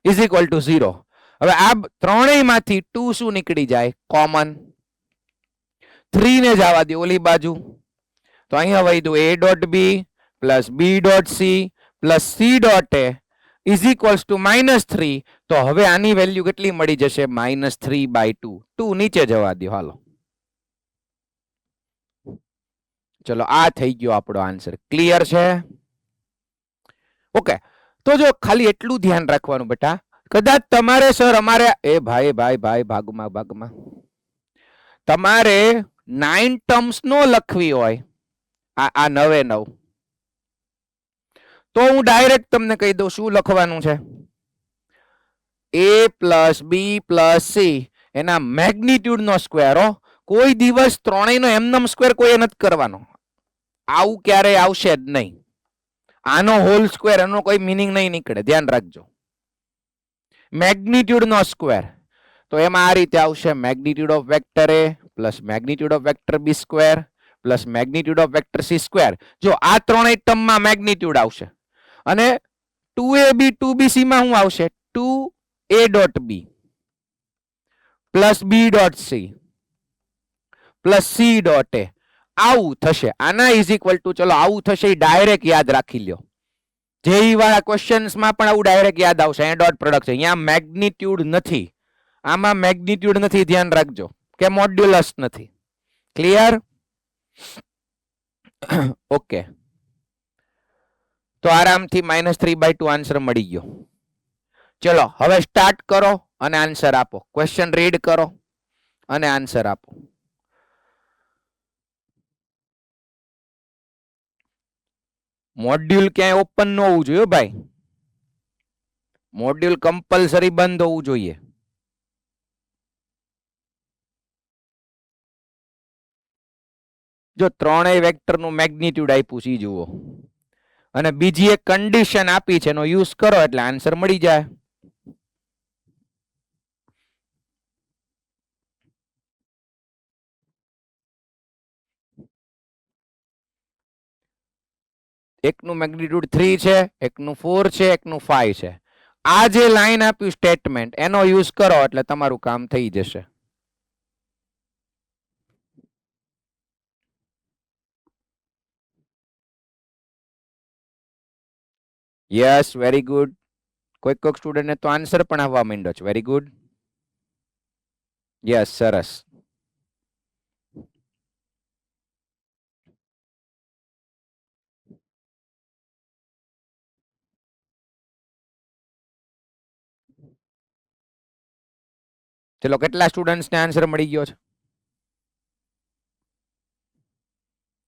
is equal two 0. હવે આ ત્રણેયમાંથી 2 શું નીકળી જાય? કોમન. 3 ને જવા દે ઓલી બાજુ તો અહીંયા વધ્યું a dot b plus b dot c plus c dot a is equals two -3. તો હવે આની વેલ્યુ કેટલી મળી જશે? -3/2. 2 નીચે જવા દો. હાલો ચલો આ થઈ ગયો આપણો આન્સર. ક્લિયર છે? ઓકે. તો જો ખાલી એટલું ધ્યાન રાખવાનું બેટા કદાચ તમારે સર અમારે ભાઈ ભાગમાં તમારે 9 ટર્મ્સ નો લખવી હોય આ 9 તો હું ડાયરેક્ટ તમને કહી દઉં શું લખવાનું છે. a plus b plus c એના મેગ્નિટ્યુડ નો સ્ક્વેર. કોઈ દિવસ ત્રણેયનો એમનેમ સ્ક્વેર કોઈ નથી કરવાનો. આવું ક્યારે આવશે જ નહીં. આનો હોલ સ્ક્વેર એનો કોઈ મીનિંગ નહીં નીકળે. ધ્યાન રાખજો. મેગ્નિટ્યુડ નો સ્ક્વેર તો એમાં આ રીતે આવશે magnitude of vector a plus magnitude of vector b square plus magnitude of vector c square. જો આ ત્રણેય ટર્મમાં મેગ્નિટ્યુડ આવશે અને 2ab 2bc માં શું આવશે? 2a dot b plus b dot c plus c dot a આવું થશે. આના ઇઝ ઇક્વલ ટુ ચલો આવું થશે એ ડાયરેક્ટ યાદ રાખી લ્યો. જેઈ વાળા ક્વેશ્ચન્સ માં પણ આવું ડાયરેક્ટ યાદ આવશે. અહીંયા ડોટ પ્રોડક્ટ છે. અહીંયા મેગ્નિટ્યુડ નથી. આમાં મેગ્નિટ્યુડ નથી. ધ્યાન રાખજો કે મોડ્યુલસ નથી. ક્લિયર? ઓકે. તો આરામથી -3/2 આન્સર મળી ગયો. ચલો હવે સ્ટાર્ટ કરો અને આન્સર આપો. ક્વેશ્ચન રીડ કરો અને આન્સર આપો. મોડ્યુલ ક્યાંય ઓપન ન હોવું જોઈએ ભાઈ, મોડ્યુલ કમ્પલસરી બંધ હોવું જોઈએ. જો ત્રણેય વેક્ટર નું મેગ્નિટ્યુડ આપ્યું છે જુઓ, અને બીજી એક કન્ડિશન આપી છે એનો યુઝ કરો એટલે આન્સર મળી જાય. એકનું મેગ્નિટ્યુડ 3 છે, એકનું 4 છે, એકનું 5 છે. આ જે લાઈન આપ્યું સ્ટેટમેન્ટ એનો યુઝ કરો એટલે તમારું કામ થઈ જશે. Yes, very good. કોઈક સ્ટુડન્ટને તો આન્સર પણ આવવા માંડ્યો છે. Very good. યસ, સરસ. ચલો, કેટલા સ્ટુડન્ટ્સને આન્સર મળી ગયો છે?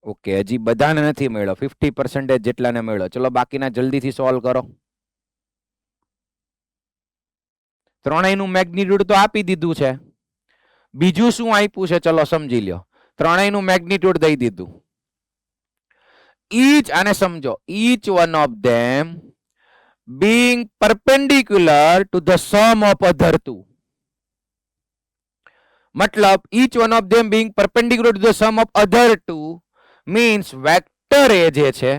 ઓકે, હજી બધાને નથી મળ્યો, 50% જેટલાને મળ્યો. ચલો બાકીના જલ્દીથી સોલ્વ કરો. ત્રણેયનું મેગ્નિટ્યુડ તો આપી દીધું છે. બીજું શું આપ્યું છે ચલો સમજી લ્યો. ત્રણેયનું મેગ્નિટ્યુડ દઈ દીધું. ઈચ, આને સમજો, each one of them being perpendicular to the sum of other two. मतलब each one of them being perpendicular to the sum of other two means vector A જે છે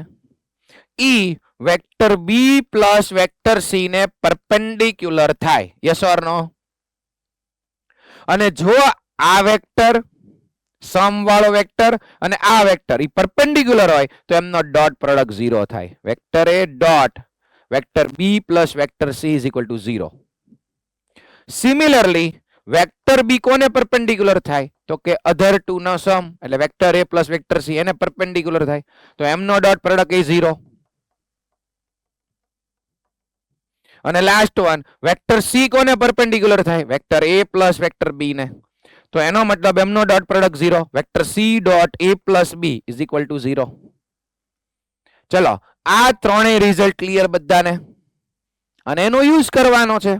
ઈ vector B plus vector C ને perpendicular થાય. Yes or no? અને જો આ vector સમ વાળો વેક્ટર અને આ વેક્ટર ઈ પરપેન્ડિક્યુલર હોય તો એમનો ડોટ પ્રોડક્ટ 0 થાય. Vector A dot vector B plus vector C is equal to 0. Similarly vector B કોને પરપેન્ડિક્યુલર થાય તો કે અધર ટુ નો સમ, એટલે vector A plus vector C એને પરપેન્ડિક્યુલર થાય તો એમનો ડોટ પ્રોડક્ટ એ 0. અને લાસ્ટ વન વેક્ટર C કોને પરપેન્ડિક્યુલર થાય vector A plus vector B ને, તો એનો મતલબ એમનો dot product 0. Vector C dot A plus B is equal to 0. ચલો આ ત્રણેય રિઝલ્ટ ક્લિયર બધાને, અને એનો યુઝ કરવાનો છે.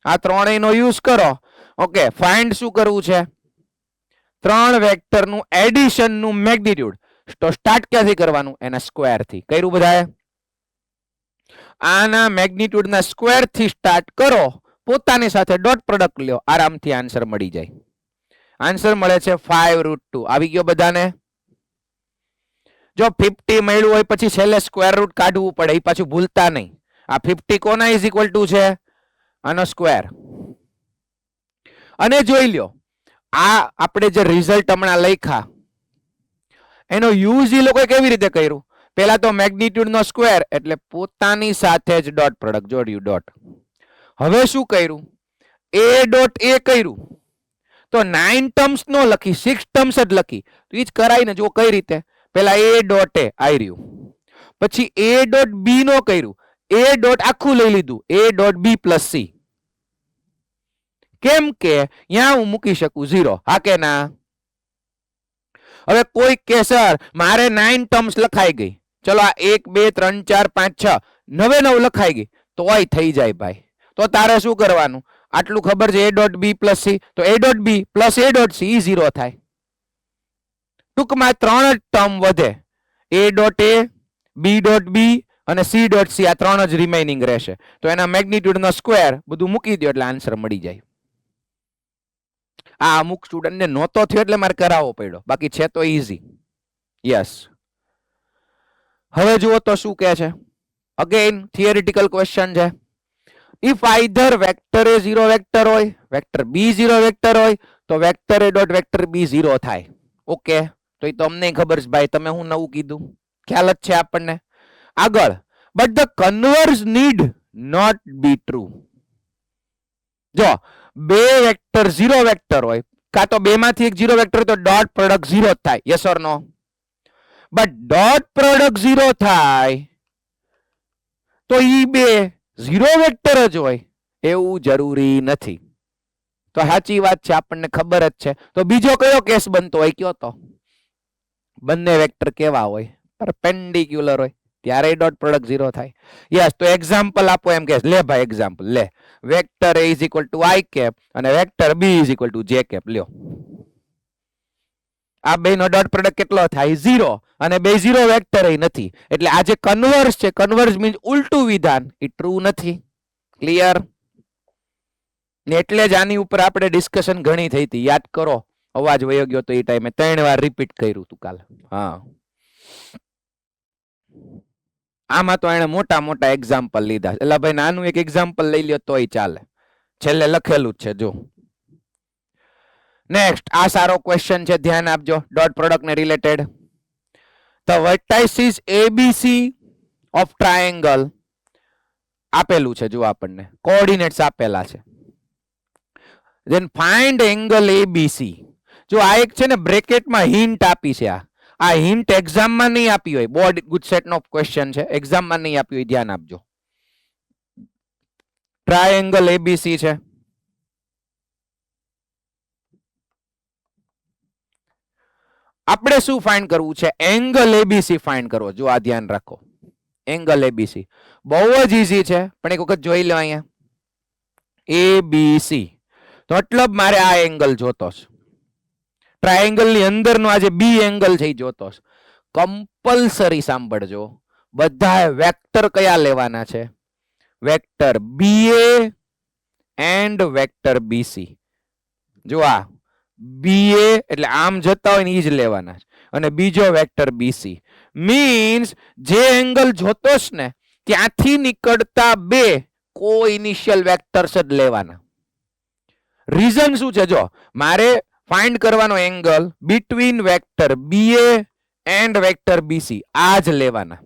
આ ત્રણેયનો યુઝ કરો. ઓકે, ફાઇન્ડ શું કરવું છે? ત્રણ વેક્ટરનું એડિશનનું મેગ્નિટ્યુડ. તો સ્ટાર્ટ ક્યાંથી કરવાનું? એના સ્ક્વેરથી. કર્યું બધાએ? આના મેગ્નિટ્યુડના સ્ક્વેરથી સ્ટાર્ટ કરો, પોતાની સાથે ડોટ પ્રોડક્ટ લ્યો, આરામથી આન્સર મળી જાય. આન્સર મળે છે 5√2. આવી ગયો બધાને? જો 50 મળ્યું હોય પછી છેલ્લે સ્ક્વેર રૂટ કાઢવું પડે, એ પાછું ભૂલતા નહીં. આ 50 કોના ઇઝ ઇક્વલ ટુ છે? આનો સ્ક્વેર. અને જોઈ લ્યો, આ આપણે જે રિઝલ્ટ હમણાં લખ્યા એનો યુઝ એ લોકોએ કેવી રીતે કર્યું? પહેલા તો મેગ્નિટ્યુડ નો સ્ક્વેર એટલે પોતાની સાથે જ ડોટ પ્રોડક્ટ જોડ્યું ડોટ. હવે શું કર્યું? A ડોટ A કર્યું તો 9 ટર્મ્સ નો લખી, 6 ટર્મ્સ જ લખી. તો એ જ કરાય ને. જો કઈ રીતે? પહેલા A ડોટ A આવી રહ્યું, પછી A ડોટ B નો કર્યું, A ડોટ આખું લઈ લીધું, A dot B plus C. કેમ કે અહીંયા હું મૂકી શકું 0. હા કે ના? હવે કોઈ કે સર મારે 9 ટર્મ્સ લખાઈ ગઈ, ચલો આ 1 2 3 4 5 6 9 લખાઈ ગઈ, તોય થઈ જાય ભાઈ. તો તારે શું કરવાનું? આટલું ખબર છે A dot B plus C, તો A dot B plus A dot C 0 થાય. ટૂંકમાં 3 જ ટર્મ વધે, A dot A, B dot B અને C ડોટ C. આ 3 જ રિમેઇનિંગ રહેશે. તો એના મેગ્નિટ્યુડ નો સ્ક્વેર બધું મૂકી દો એટલે આન્સર મળી જાય. આ અમુક સ્ટુડન્ટને નહોતો થયો એટલે મારે કરાવવો પડ્યો, બાકી છે તો ઈઝી. યસ. હવે જુઓ તો શું કહે છે. અગેન થિયરિટિકલ ક્વેશ્ચન છે. If either vector A 0 vector હોય, વેક્ટર B 0 વેક્ટર હોય, તો vector A dot vector B 0 થાય. ઓકે, તો એ તો અમને ખબર છે ભાઈ, તમે હું નવું કીધું, ખ્યાલ જ છે આપણને. આગળ, but the converse need not be true. જો બે વેક્ટર 0 વેક્ટર હોય, કાં તો બે માંથી એક 0 વેક્ટર હોય તો ડોટ પ્રોડક્ટ 0 જ થાય. Yes or no? But dot product 0 થાય તો ઈ બે 0 વેક્ટર જ હોય એવું જરૂરી નથી. તો સાચી વાત છે, આપણને ખબર જ છે. તો બીજો કયો કેસ બનતો હોય કયો તો? બંને વેક્ટર કેવા હોય? પરપેન્ડિક્યુલર હોય. ત્યારે ડોટ પ્રોડક્ટ 0 થાય. યસ, તો એક્ઝામ્પલ આપો એમ કે લે ભાઈ એક્ઝામ્પલ લે. Vector a is equal to i cap અને vector b is equal to j cap લ્યો. આ બેનો ડોટ પ્રોડક્ટ કેટલો થાય 0 અને બે 0 વેક્ટર એ નથી. એટલે આ જે કન્વર્સ છે, કન્વર્સ મીન્સ ઉલટું વિધાન, એ ટ્રુ નથી. ક્લિયર? ને એટલે જ આની ઉપર આપણે ડિસ્કશન ઘણી થઈ હતી, યાદ કરો. અવાજ વયો ગયો તો એ ટાઈમે 3 વાર રિપીટ કર્યું હતું કાલે. હા, આમાં તો એને મોટા મોટા એક્ઝામ્પલ લીધા. એટલે ભાઈ નાનું એક એક્ઝામ્પલ લઈ લ્યો તોય ચાલે. છેલ્લે લખેલું જ છે જો. નેક્સ્ટ, આ સારો ક્વેશ્ચન છે, ધ્યાન આપજો. ડોટ પ્રોડક્ટ ને related. The vertices ABC of triangle આપેલું છે જો આપણને, કોઓર્ડિનેટ્સ આપેલા છે. Then find angle ABC. જો આ એક છે ને બ્રેકેટમાં હિન્ટ આપી છે. આ હિન્ટ એક્ઝામમાં નહીં આપી હોય, બોર્ડ ગુજસેટ નો ક્વેશ્ચન છે, એક્ઝામમાં નહીં આપી હોય, ધ્યાન આપજો. ટ્રાયેંગલ એબીસી છે. આપણે શું ફાઇન્ડ કરવું છે? એંગલ એબીસી ફાઇન્ડ કરવો. જો આ ધ્યાન રાખો, એંગલ એબીસી બહુ જ ઈઝી છે, પણ એક વખત જોઈ લો અહીંયા. એબીસી મતલબ મારે આ એંગલ જોતો છે. ટ્રાયેંગલ ની અંદરનો આ જે બી એંગલ છે એ જોતો છે. કમ્પલસરી સાંભળજો, બધા વેક્ટર કયા લેવાના છે? Vector BA and vector BC. જો આ BA એટલે આમ જતા હોય ને એ જ લેવાના છે, અને બીજો વેક્ટર BC. મીન્સ જે એંગલ જોતોસ ને ત્યાંથી નીકળતા બે કો ઇનિશિયલ વેક્ટર્સ જ લેવાના. રીઝન શું છે? જો મારે ફાઇન્ડ કરવાનો angle between vector BA and vector BC, આ જ લેવાના.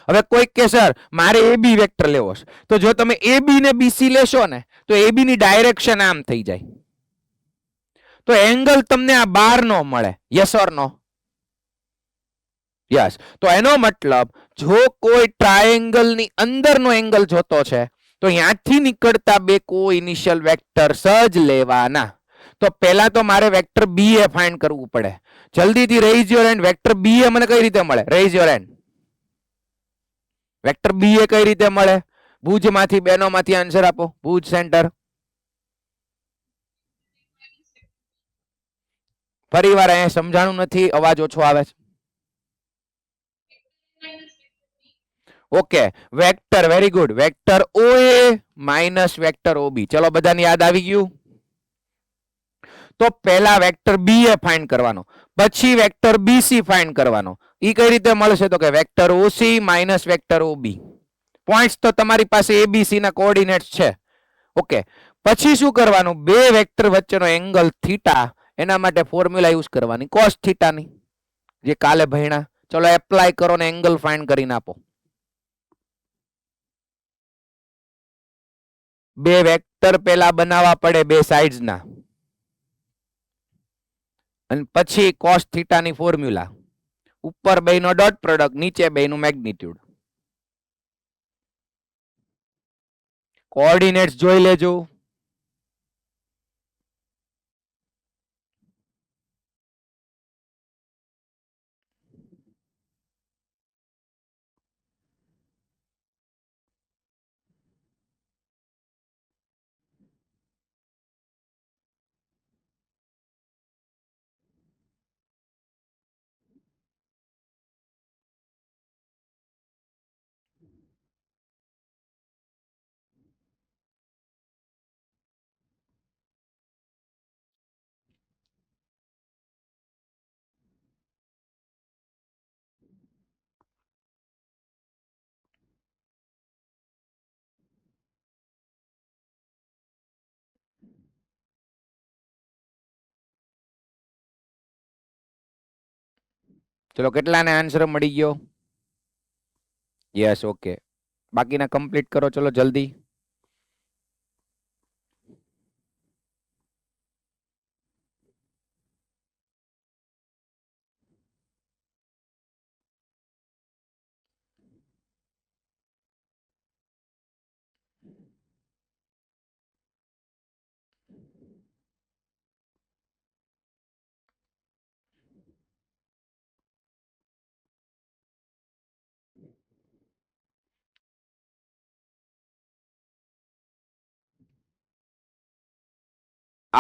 હવે કોઈક કે સર મારે AB વેક્ટર લેવો છે, તો જો તમે AB ને BC લેશો ને તો AB ની ડાયરેક્શન આમ થઈ જાય, તો એંગલ તમને આ બાર નો મળે. Yes or no? યસ. તો એનો મતલબ જો કોઈ ટ્રાયેંગલ ની અંદરનો એંગલ જોતો છે તો ત્યાંથી નીકળતા બે કો ઇનિશિયલ વેક્ટર્સ જ લેવાના. તો પહેલા તો મારે વેક્ટર BA ફાઇન્ડ કરવું પડે. જલ્દીથી raise your hand. Vector BA મને કઈ રીતે મળે? Raise your hand. Vector BA કઈ રીતે મળે? ભુજમાંથી બેનોમાંથી આન્સર આપો. ભુજ સેન્ટર. ફરી વાર અહીંયા સમજાણું નથી, અવાજ ઓછો આવે છે. Okay, vector, very good. Vector OA minus vector OB. ચલો બધાને યાદ આવી ગયું? તો પહેલા વેક્ટર BA ફાઇન્ડ કરવાનો, પછી વેક્ટર BC ફાઇન્ડ કરવાનો. ઈ કઈ રીતે મળશે? તો કે vector OC minus vector OB. Points તો તમારી પાસે ABC ના કોઓર્ડિનેટ્સ છે. ઓકે, પછી શું કરવાનું? બે વેક્ટર વચ્ચેનો એંગલ થીટા, એના માટે ફોર્મ્યુલા યુઝ કરવાની કોસ થીટાની, જે કાલે ભણ્યા. ચલો એપ્લાય કરો ને એંગલ ફાઇન્ડ કરીને આપો. બે વેક્ટર પેલા બનાવવા પડે બે સાઇડ્સ ના, અને પછી કોસ થીટાની ફોર્મ્યુલા. ઉપર બેનો ડોટ પ્રોડક્ટ, નીચે બેનું મેગ્નીટ્યુડ. કોઓર્ડિનેટ્સ જોઈ લેજો. ચલો કેટલાને આન્સર મળી ગયો? Yes, okay. બાકીના કમ્પ્લીટ કરો ચલો જલ્દી.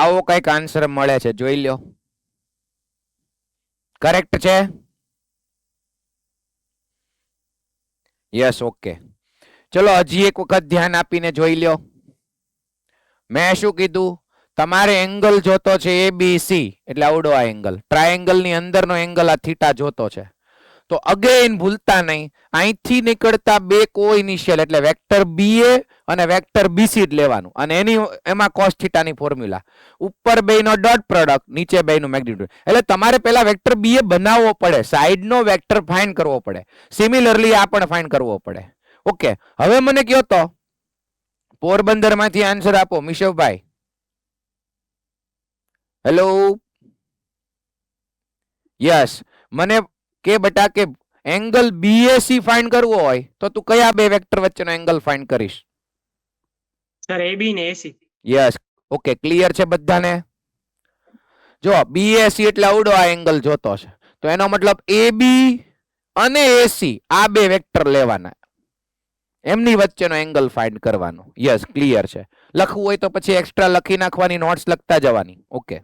આવો કઈક આન્સર મળે છે, જોઈ લ્યો. કરેક્ટ છે? Yes, okay. ચલો હજી એક વખત ધ્યાન આપીને જોઈ લ્યો. મેં શું કીધું? તમારે એંગલ જોતો છે એબીસી, એટલે આવડો આ એંગલ. ટ્રાયેંગલ ની અંદરનો એંગલ આ થીટા જોતો છે. તો અગેન ભૂલતા નહીં, અહીંથી નીકળતા બે કોઇનિશિયલ એટલે વેક્ટર BA અને વેક્ટર BC જ લેવાનું, અને એમાં cos θ ની ફોર્મ્યુલા. ઉપર બેનો ડોટ પ્રોડક્ટ, નીચે બેનું મેગ્નિટ્યુડ. એટલે તમારે પહેલા વેક્ટર BA બનાવવો પડે, સાઈડનો વેક્ટર ફાઇન્ડ કરવો પડે. સિમિલરલી આ પણ ફાઇન્ડ કરવો પડે. ઓકે, હવે મને કયો તો પોરબંદર માંથી આન્સર આપો મિશવભાઈ. Hello, yes. મને કે બટા કે એંગલ BAC ફાઇન્ડ કરવો હોય તો તું કયા બે વેક્ટર વચ્ચેનો એંગલ ફાઇન્ડ કરીશ? સર AB ને AC. Yes, okay. ક્લિયર છે બધાને? જો BAC એટલે આવડો આ એંગલ જોતો છે, તો એનો મતલબ AB અને AC આ બે વેક્ટર લેવાના, એમની વચ્ચેનો એંગલ ફાઇન્ડ કરવાનો. યસ, ક્લિયર છે. લખવું હોય તો પછી એક્સ્ટ્રા લખી નાખવાની, નોટ્સ લખતા જવાની. ઓકે,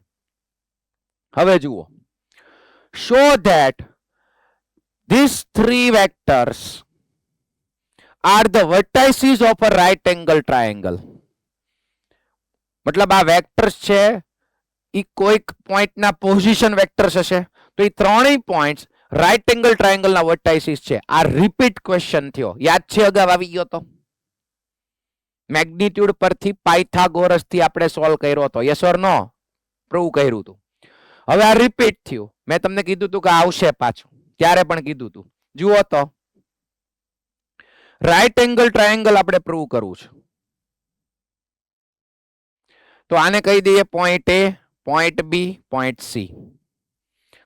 હવે જુઓ. Show that these three vectors are the vertices of a right angle triangle. મતલબ આ વેક્ટર્સ છે ઈ કોઈક પોઈન્ટના પોઝિશન વેક્ટર્સ હશે, તો ઈ ત્રણેય પોઈન્ટ્સ રાઈટ એંગલ ટ્રાયેંગલના વર્ટાઇસીસ છે. આ રિપીટ ક્વેશ્ચન થયો, યાદ છે? અગાઉ આવી ગયો તો મેગ્નિટ્યુડ પરથી પાયથાગોરસ થી આપણે સોલ્વ કર્યો હતો. Yes or no? પ્રૂવ કર્યું હતું. હવે આ રિપીટ થયું. મેં તમને કીધું હતું કે આવશે પાછું, ત્યારે પણ કીધું હતું. જુઓ તો રાઈટ એંગલ ટ્રાયેંગલ આપણે પ્રૂવ કરવું છે, તો આને કહી દઈએ point A, point B, point C.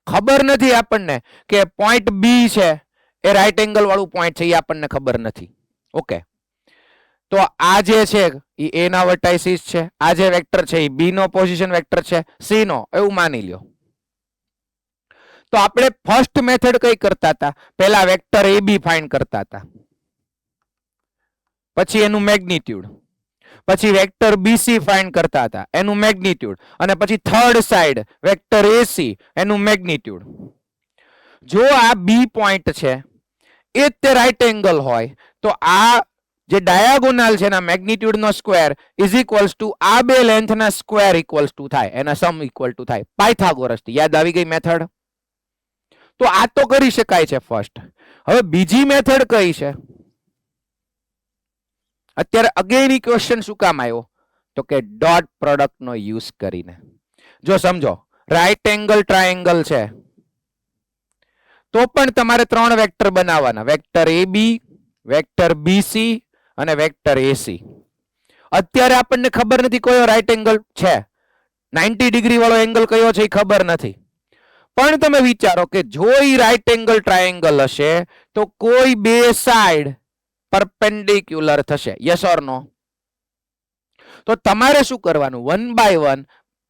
ખબર નથી આપણને કે પોઈન્ટ B છે એ રાઈટ એંગલ વાળું પોઈન્ટ છે, એ આપણને ખબર નથી. ઓકે, તો આ જે છે એ A ના વર્ટાઇસીસ છે, આ જે વેક્ટર છે એ B નો પોઝિશન વેક્ટર છે, C નો, એવું માની લ્યો. તો આપણે ફર્સ્ટ મેથડ કઈ કરતા હતા? પહેલા વેક્ટર AB ફાઇન્ડ કરતા હતા, પછી એનું મેગ્નિટ્યુડ, પછી વેક્ટર BC ફાઇન્ડ કરતા હતા, એનું મેગ્નિટ્યુડ, અને પછી થર્ડ સાઈડ વેક્ટર AC, એનું મેગ્નિટ્યુડ. જો આ B પોઈન્ટ છે એ તે રાઈટ એંગલ હોય તો આ જે ડાયાગોનલ છે એના મેગ્નિટ્યુડ નો સ્ક્વેર ઇઝ ઇક્વલ્સ ટુ આ બે લેન્થ ના સ્ક્વેર ઇક્વલ્સ ટુ થાય, એના સમ ઇક્વલ ટુ થાય પાયથાગોરસ થી. યાદ આવી ગઈ મેથડ? તો આ તો કરી શકાય છે ફર્સ્ટ. હવે બીજી મેથડ કઈ છે? અત્યારે અગેન ઈ ક્વેશ્ચન શું કામ આવ્યો? તો કે ડોટ પ્રોડક્ટ નો યુઝ કરીને. જો સમજો, રાઈટ એંગલ ટ્રાયેંગલ છે તો પણ તમારે ત્રણ વેક્ટર બનાવવાના, વેક્ટર AB, વેક્ટર BC અને વેક્ટર AC. અત્યારે આપણને ખબર નથી કયો રાઈટ એંગલ છે, 90 ડિગ્રી વાળો એંગલ કયો છે એ ખબર નથી. પણ તમે વિચારો કે જો ઈ રાઈટ એંગલ ટ્રાયેંગલ હશે તો કોઈ બે સાઈડ પરપેન્ડિક્યુલર થશે. Yes or no? તો તમારે શું કરવાનું? વન બાય વન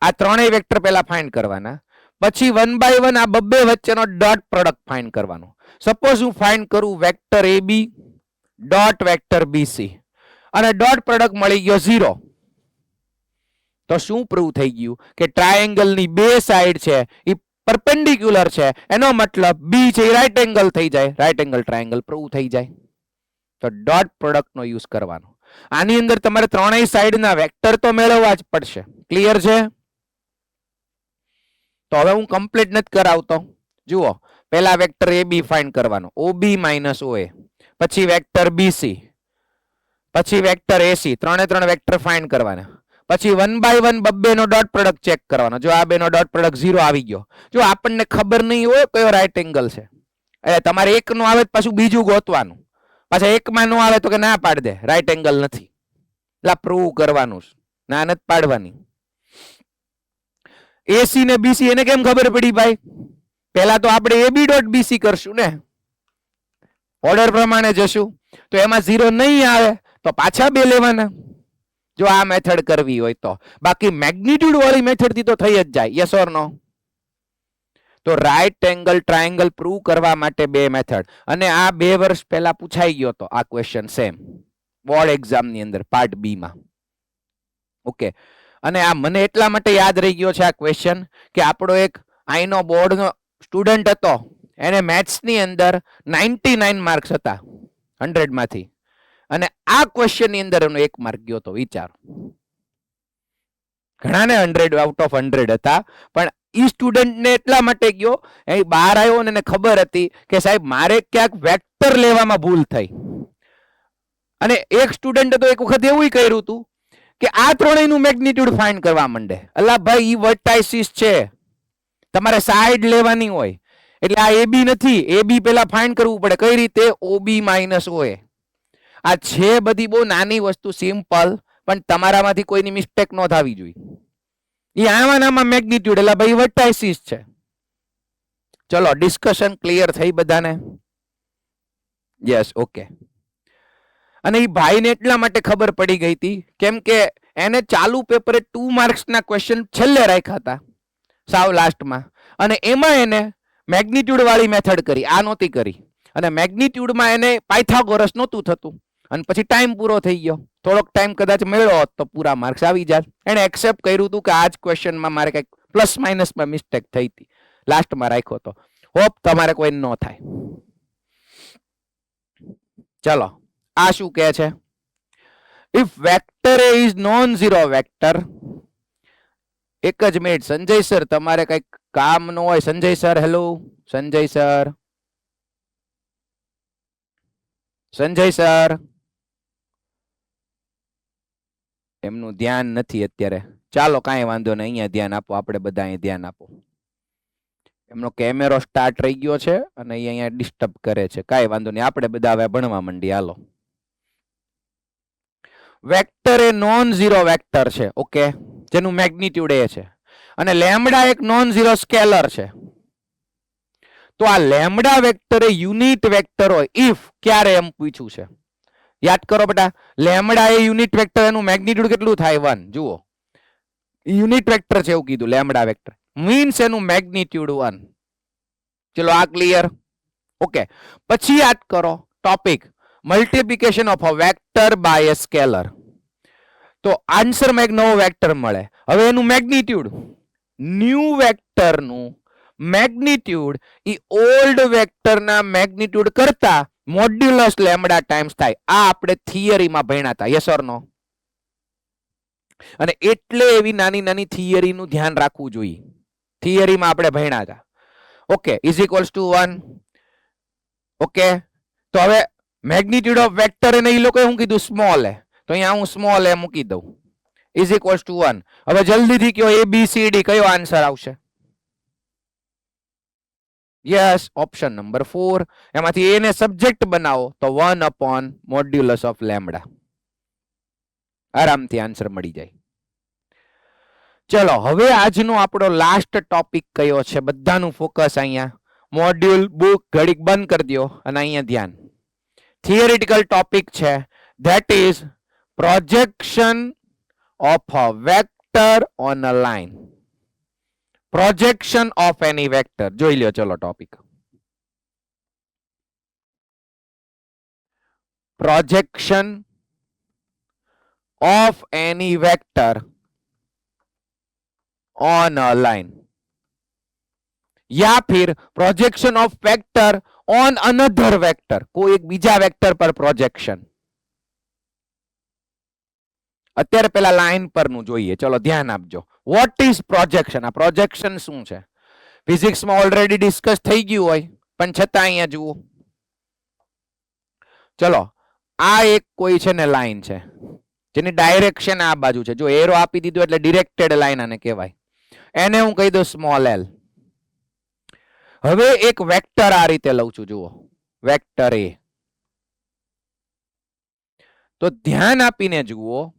આ ત્રણેય વેક્ટર પહેલા ફાઇન્ડ કરવાના, પછી વન બાય વન આ બબ્બે વચ્ચેનો ડોટ પ્રોડક્ટ ફાઇન્ડ કરવાનો. સપોઝ હું ફાઇન્ડ કરું vector AB dot vector BC અને ડોટ પ્રોડક્ટ મળી ગયો 0, તો શું પ્રૂવ થઈ ગયું? કે ટ્રાયેંગલ ની બે સાઈડ છે એ પરપેન્ડિક્યુલર છે, એનો મતલબ B છે એ રાઈટ એંગલ થઈ જાય, રાઈટ એંગલ ટ્રાયેંગલ પ્રૂવ થઈ જાય. તો ડોટ પ્રોડક્ટ નો યુઝ કરવાનો. આની અંદર તમારે ત્રણેય સાઈડના વેક્ટર તો મેળવવા જ પડશે. ક્લિયર છે? તો હવે હું કમ્પ્લીટ નથી કરાવતો. જુઓ, પહેલા વેક્ટર AB ફાઇન્ડ કરવાનો, OB માઇનસ OA, પછી વેક્ટર BC, પછી વેક્ટર AC, ત્રણે ત્રણ વેક્ટર ફાઇન્ડ કરવાના, પછી વન બાય વન બબ્બે નો ડોટ પ્રોડક્ટ ચેક કરવાનો. જો આ બે નો ડોટ પ્રોડક્ટ 0 આવી ગયો, જો આપણને ખબર નહીં હોય કયો રાઈટ એંગલ છે, એટલે તમારે એક નો આવે પાછું બીજું ગોતવાનું, પાછા એકમાં નો આવે તો કે ના પાડ દે, રાઈટ એંગલ નથી, એટલે પ્રૂવ કરવાનું, ના નથી પાડવાની. AC ને BC એને કેમ ખબર પડી ભાઈ? પહેલા તો આપણે AB ડોટ BC કરશું ને, ઓર્ડર પ્રમાણે જશું, તો એમાં 0 નહીં આવે તો પાછા બે લેવાના, જો આ મેથડ કરવી હોય તો. બાકી મેગ્નિટ્યુડ વાળી મેથડ થી તો થઈ જ જાય. Yes or no? તો રાઈટ એંગલ ટ્રાયેંગલ પ્રૂવ કરવા માટે બે મેથડ, અને આ 2 વર્ષ પહેલા પૂછાઈ ગયો તો આ ક્વેશ્ચન સેમ બોર્ડ એક્ઝામ ની અંદર પાર્ટ B માં. ઓકે, અને આ મને એટલા માટે યાદ રહી ગયો છે આ ક્વેશ્ચન કે આપણો એક આઈનો બોર્ડનો સ્ટુડન્ટ હતો, એને મેથ્સની અંદર 99 માર્ક્સ હતા 100 માંથી, અને આ ક્વેશ્ચનની અંદર એનો 1 માર્ક ગયો હતો. વિચાર, ઘણાને 100 આઉટ ઓફ 100 હતા, પણ ઈ સ્ટુડન્ટને એટલા માટે ગયો, એ બહાર આવ્યો ને એને ખબર હતી કે સાહેબ મારે ક્યાંક વેક્ટર લેવામાં ભૂલ થઈ. અને એક સ્ટુડન્ટ તો એક વખત એવું કર્યું હતું કે આ ત્રણેયનું મેગ્નિટ્યુડ ફાઇન્ડ કરવા માંડે. અલા ભાઈ, ઈ વર્ટાઇસિસ છે, તમારે સાઈડ લેવાની હોય, એટલે આ AB નથી, AB પેલા ફાઇન્ડ કરવું પડે. કઈ રીતે? OB minus OA. આ છે બધી બહુ નાની વસ્તુ, સિમ્પલ, પણ તમારામાંથી કોઈની મિસ્ટેક ન થવી જોઈએ. એ આમાં મેગ્નિટ્યુડ, એટલે ભાઈ વર્ટાઇસિસ છે. ચલો, ડિસ્કશન ક્લિયર થઈ બધાને? Yes, okay. અને એ ભાઈને એટલા માટે ખબર પડી ગઈ હતી કેમ કે એને ચાલુ પેપરે 2 માર્ક્સના ક્વેશ્ચન છેલ્લે રાખ્યા હતા, સાવ લાસ્ટમાં, અને એમાં એને મેગ્નિટ્યુડ વાળી મેથડ કરી, આ નહોતી કરી. અને મેગ્નિટ્યુડમાં એને પાયથાગોરસ નહોતું થતું, અને પછી ટાઈમ પૂરો થઈ ગયો. થોડોક ટાઈમ કદાચ મેળવ્યો હોત તો પૂરા માર્ક્સ આવી જાય. એને એક્સેપ્ટ કર્યું હતું કે આ જ ક્વેશ્ચનમાં મારે કંઈક પ્લસ માઇનસમાં મિસ્ટેક થઈ હતી, લાસ્ટમાં રાખ્યો હતો. હોપ તમારે કોઈ ન થાય. ચલો, આ શું કહે છે? If vector A is known zero vector. એક જ મિનિટ, સંજય સર, તમારે કંઈક કામ ન હોય? Sanjay sir, hello Sanjay sir. Sanjay sir, એમનું ધ્યાન નથી અત્યારે. ચાલો, કાંઈ વાંધો નહીં, અહીંયા ધ્યાન આપો, આપણે બધા અહીં ધ્યાન આપો. એમનો કેમેરો સ્ટાર્ટ રહી ગયો છે અને એ અહીંયા ડિસ્ટર્બ કરે છે. કાંઈ વાંધો નહીં, આપણે બધા હવે ભણવા માંડીએ. હાલો, વેક્ટર એ નોન ઝીરો વેક્ટર છે, ઓકે, જેનું મેગ્નિટ્યુડ એ છે, અને લેમ્બડા એક નોન ઝીરો સ્કેલર છે. તો આ lambda vector A unit vector હોય ઇફ, ક્યારે એમ પૂછ્યું છે, યાદ કરો બેટા. લેમ્બડા એ યુનિટ વેક્ટર, એનું મેગ્નિટ્યુડ કેટલું થાય? 1. જુઓ, યુનિટ વેક્ટર છે એવું કીધું, લેમ્બડા વેક્ટર મીન્સ એનું મેગ્નિટ્યુડ 1. ચલો, આ ક્લિયર? ઓકે. પછી યાદ કરો topic, multiplication of a vector by a scalar. તો આન્સરમાં એક નવો વેક્ટર મળે. હવે એનું મેગ્નિટ્યુડ, ન્યૂ વેક્ટરનું મેગ્નિટ્યુડ ઈ ઓલ્ડ વેક્ટરના મેગ્નિટ્યુડ કરતા મોડ્યુલસ લેમ્બડા ટાઈમ્સ થાય. આ આપણે થિયરીમાં ભણ્યા હતા, યસ ઓર નો? અને એટલે એવી નાની નાની થિયરીનું ધ્યાન રાખવું જોઈએ. થિયરીમાં આપણે ભણ્યા હતા. Okay, is equals two 1. Okay, તો હવે મેગ્નિટ્યુડ ઓફ વેક્ટર એને એ લોકોએ શું કીધું? સ્મોલ એ. તો અહીંયા હું સ્મોલ એ મૂકી દઉં, ઇઝ ઇક્વલ્સ ટુ 1. હવે જલ્દીથી કયો, ABCD કયો આન્સર આવશે? Yes, option number 4. એમાંથી એને સબ્જેક્ટ બનાવો તો 1 upon મોડ્યુલસ ઓફ લેમ્બડા. આરામથી આન્સર મળી જાય. ચલો, હવે આજનો આપણો લાસ્ટ ટોપિક કયો છે? બધાનું ફોકસ અહીંયા. મોડ્યુલ, બુક ઘડીક બંધ કરી દો અને અહીંયા ધ્યાન. થિયરિટિકલ ટોપિક છે, that is projection of a vector on a line. Projection of any vector જોઈ લ્યો. ચલો, topic projection of any vector on a line या फिर projection of vector on another vector, कोई एक बीजा वेक्टर पर प्रोजेक्शन. અત્યારે પેલા લાઈન પરનું જોઈએ. ચલો ધ્યાન આપજો. What is projection? આ પ્રોજેક્શન શું છે? ફિઝિક્સમાં ઓલરેડી ડિસ્કસ થઈ ગયું હોય, પણ છતાં અહીંયા જુઓ. ચલો, આ એક કોઈ છે ને લાઈન છે જેની ડાયરેક્શન આ બાજુ છે. જો એરો આપી દીધો એટલે ડિરેક્ટેડ લાઈન આને કહેવાય. એને હું કહી દઉં સ્મોલ એલ. હવે એક વેક્ટર આ રીતે લઉં છું, જુઓ વેક્ટર એ. તો ધ્યાન આપીને જુઓ,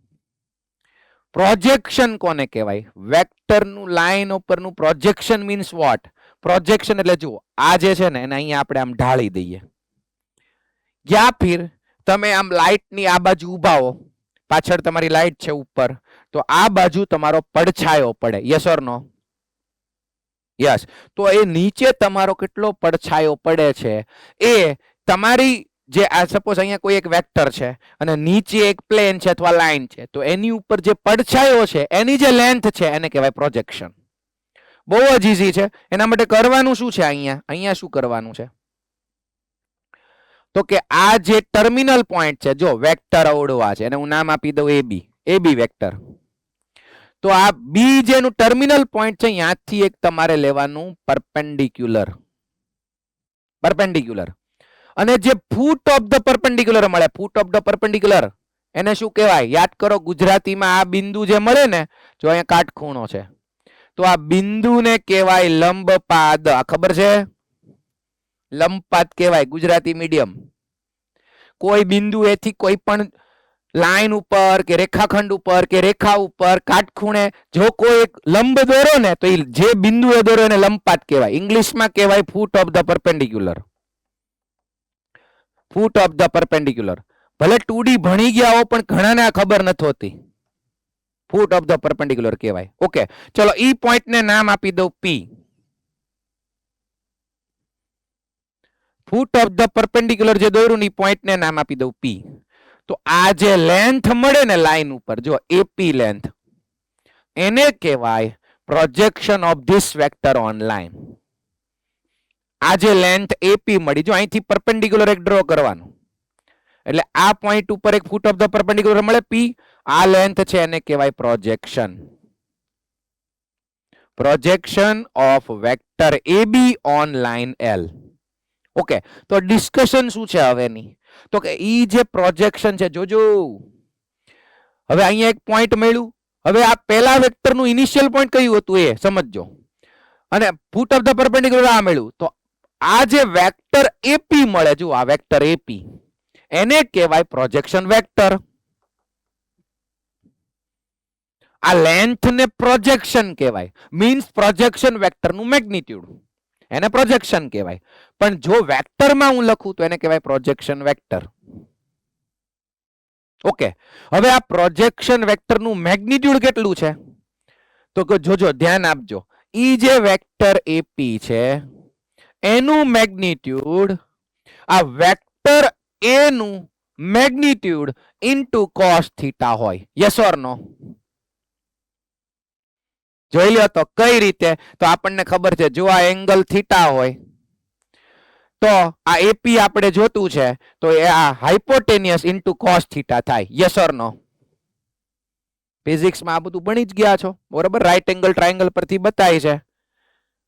પ્રોજેક્શન કોને કહેવાય? વેક્ટરનું લાઈન ઉપરનું પ્રોજેક્શન મીન્સ વોટ? પ્રોજેક્શન એટલે જુઓ, આ જે છે ને એને અહીંયા આપણે આમ ઢાળી દઈએ. યા ફિર તમે આમ લાઈટની આ બાજુ ઊભા હો, પાછળ તમારી લાઈટ છે ઉપર, તો આ બાજુ તમારો પડછાયો પડે. Yes or no? યસ. તો એ નીચે તમારો કેટલો પડછાયો પડે છે એ તમારી જે આ સપોઝ અહીંયા કોઈ એક વેક્ટર છે અને નીચે એક પ્લેન છે અથવા લાઈન છે, તો એની ઉપર જે પડછાયો છે એની જે લેન્થ છે એને કહેવાય પ્રોજેક્શન. બહુ જ ઈઝી છે. એના માટે કરવાનું શું છે? અહીંયા શું કરવાનું છે? તો કે આ જે ટર્મિનલ પોઈન્ટ છે, જો વેક્ટર અવડવા છે, એને હું નામ આપી દઉં AB વેક્ટર. તો આ બી જેનું ટર્મિનલ પોઈન્ટ છે, ત્યાંથી એક તમારે લેવાનું પરપેન્ડિક્યુલર. અને જે ફૂટ ઓફ ધ પરપેન્ડિક્યુલર મળે, ફૂટ ઓફ ધ પરપેન્ડિક્યુલર એને શું કહેવાય? યાદ કરો, ગુજરાતીમાં આ બિંદુ જે મળે ને, જો અહીંયા કાટખૂણો છે, તો આ બિંદુને કહેવાય લંબપાદ. આ ખબર છે? લંબપાદ કહેવાય ગુજરાતી મીડિયમ. કોઈ બિંદુ એથી કોઈ પણ લાઈન ઉપર કે રેખાખંડ ઉપર કે રેખા ઉપર કાટખૂણે જો કોઈ એક લંબ દોરો ને, તો એ જે બિંદુ એ દોરો એને લંબપાદ કહેવાય. ઇંગ્લિશમાં કહેવાય foot of the perpendicular. Foot of the perpendicular. ભલે 2D ભણી ગયા હો, પણ ઘણાને આ ખબર નથી હોતી. ફૂટ ઓફ ધ પરપેન્ડિક્યુલર કહેવાય. ઓકે, ચલો ઈ પોઈન્ટ ને નામ આપી દઉં P. Foot of the perpendicular જે દોર્યું ને પોઈન્ટ ને નામ આપી દઉં P. તો આ જે લેન્થ મળે ને લાઈન ઉપર, જો AP લેન્થ, એને કહેવાય projection of this vector on line. આ જે લેન્થ AP મળી, જો અહીંથી પરપેન્ડિક્યુલર એક ડ્રો કરવાનું, એટલે આ પોઈન્ટ ઉપર એક ફૂટ ઓફ ધ પરપેન્ડિક્યુલર મળે P. આ લેન્થ છે એને કહેવાય projection. Projection of vector AB on line L. Okay, તો ડિસ્કશન શું છે હવેની? તો કે ઈ જે પ્રોજેક્શન છે, જોજો હવે અહીંયા એક પોઈન્ટ મળ્યું. હવે આ પહેલા વેક્ટરનું ઇનિશિયલ પોઈન્ટ કયું હતું એ સમજજો, અને ફૂટ ઓફ ધ પરપેન્ડિક્યુલર આ મળ્યું. તો આ જે વેક્ટર AP મળે, જો આ વેક્ટર AP, એને કહેવાય પ્રોજેક્શન વેક્ટર. આ લેન્થ ને પ્રોજેક્શન કહેવાય, મીન્સ પ્રોજેક્શન વેક્ટરનું મેગ્નિટ્યુડ, એને પ્રોજેક્શન કહેવાય. પણ જો વેક્ટરમાં હું લખું તો એને કહેવાય પ્રોજેક્શન વેક્ટર. ઓકે, હવે આ પ્રોજેક્શન વેક્ટરનું મેગ્નિટ્યુડ કેટલું છે? તો કે જોજો, ધ્યાન આપજો. ઈ જે વેક્ટર AP છે એનું મેગ્નિટ્યુડ આ વેક્ટર A નું મેગ્નિટ્યુડ ઇન્ટુ cos થીટા હોય. યસ ઓર નો? જોઈ લ્યો તો કઈ રીતે. તો આપણને ખબર છે, જો આ એંગલ થીટા હોય તો આ AP આપણે જોતું છે, તો એ આ હાઇપોટેનિયસ ઇન્ટુ cos થીટા થાય. યસ ઓર નો? ફિઝિક્સમાં આ બધું ભણી જ ગયા છો, બરોબર? રાઈટ એંગલ ટ્રાયેંગલ પરથી બતાય છે.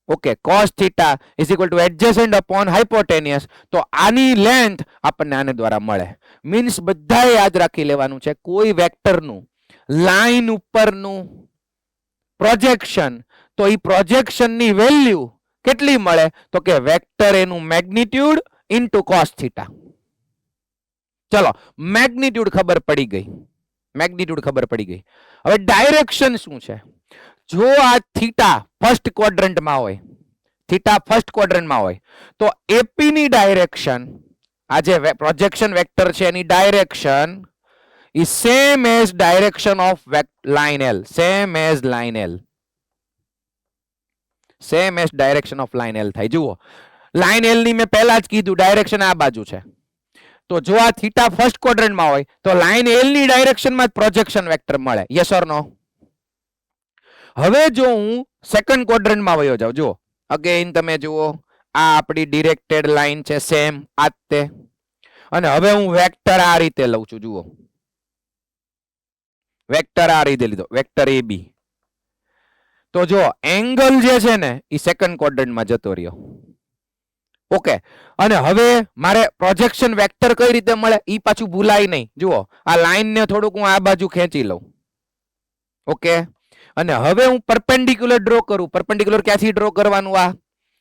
Okay, cos theta is equal to adjacent upon hypotenuse. તો આની લેન્થ આપણને આને દ્વારા મળે. મીન્સ બધાએ યાદ રાખી લેવાનું છે, કોઈ વેક્ટરનું લાઈન ઉપરનું પ્રોજેક્શન, તો ઈ પ્રોજેક્શનની વેલ્યુ કેટલી મળે? તો કે વેક્ટર એનું મેગ્નિટ્યુડ ઇન્ટુ cos થીટા. ચલો, મેગ્નિટ્યુડ ખબર પડી ગઈ. હવે ડાયરેક્શન શું છે? જો આ થીટા ફર્સ્ટ ક્વોડ્રન્ટમાં હોય, તો AP ની ડાયરેક્શન, આ જે પ્રોજેક્શન વેક્ટર છે એની direction is same as direction of line L. direction of line L થાય. જુઓ, લાઈન L ની મેં પહેલા જ કીધું ડાયરેક્શન આ બાજુ છે. તો જો આ થીટા ફર્સ્ટ ક્વોડ્રન્ટમાં હોય તો લાઈન L ની ડાયરેક્શનમાં જ પ્રોજેક્શન વેક્ટર મળે. યસ ઓર નો? હવે જો હું સેકન્ડ ક્વોડ્રન્ટમાં વયો જાઉં, જુઓ અગેન તમે જુઓ, આ આપણી ડિરેક્ટેડ લાઈન છે, સેમ આ તે. અને હવે હું વેક્ટર આ રીતે લઉં છું, જુઓ વેક્ટર આ રીતે લીધો, વેક્ટર AB. તો જો એંગલ જે છે ને એ સેકન્ડ ક્વોડ્રન્ટમાં જતો રહ્યો. ઓકે, અને હવે મારે પ્રોજેક્શન વેક્ટર કઈ રીતે મળે ઈ પાછું ભૂલાય નહીં. જુઓ, આ લાઈન ને થોડુંક હું આ બાજુ ખેંચી લઉં. ઓકે, અને હવે હું પરપેન્ડિક્યુલર ડ્રો કરું. પરપેન્ડિક્યુલર ક્યાંથી ડ્રો કરવાનું? આ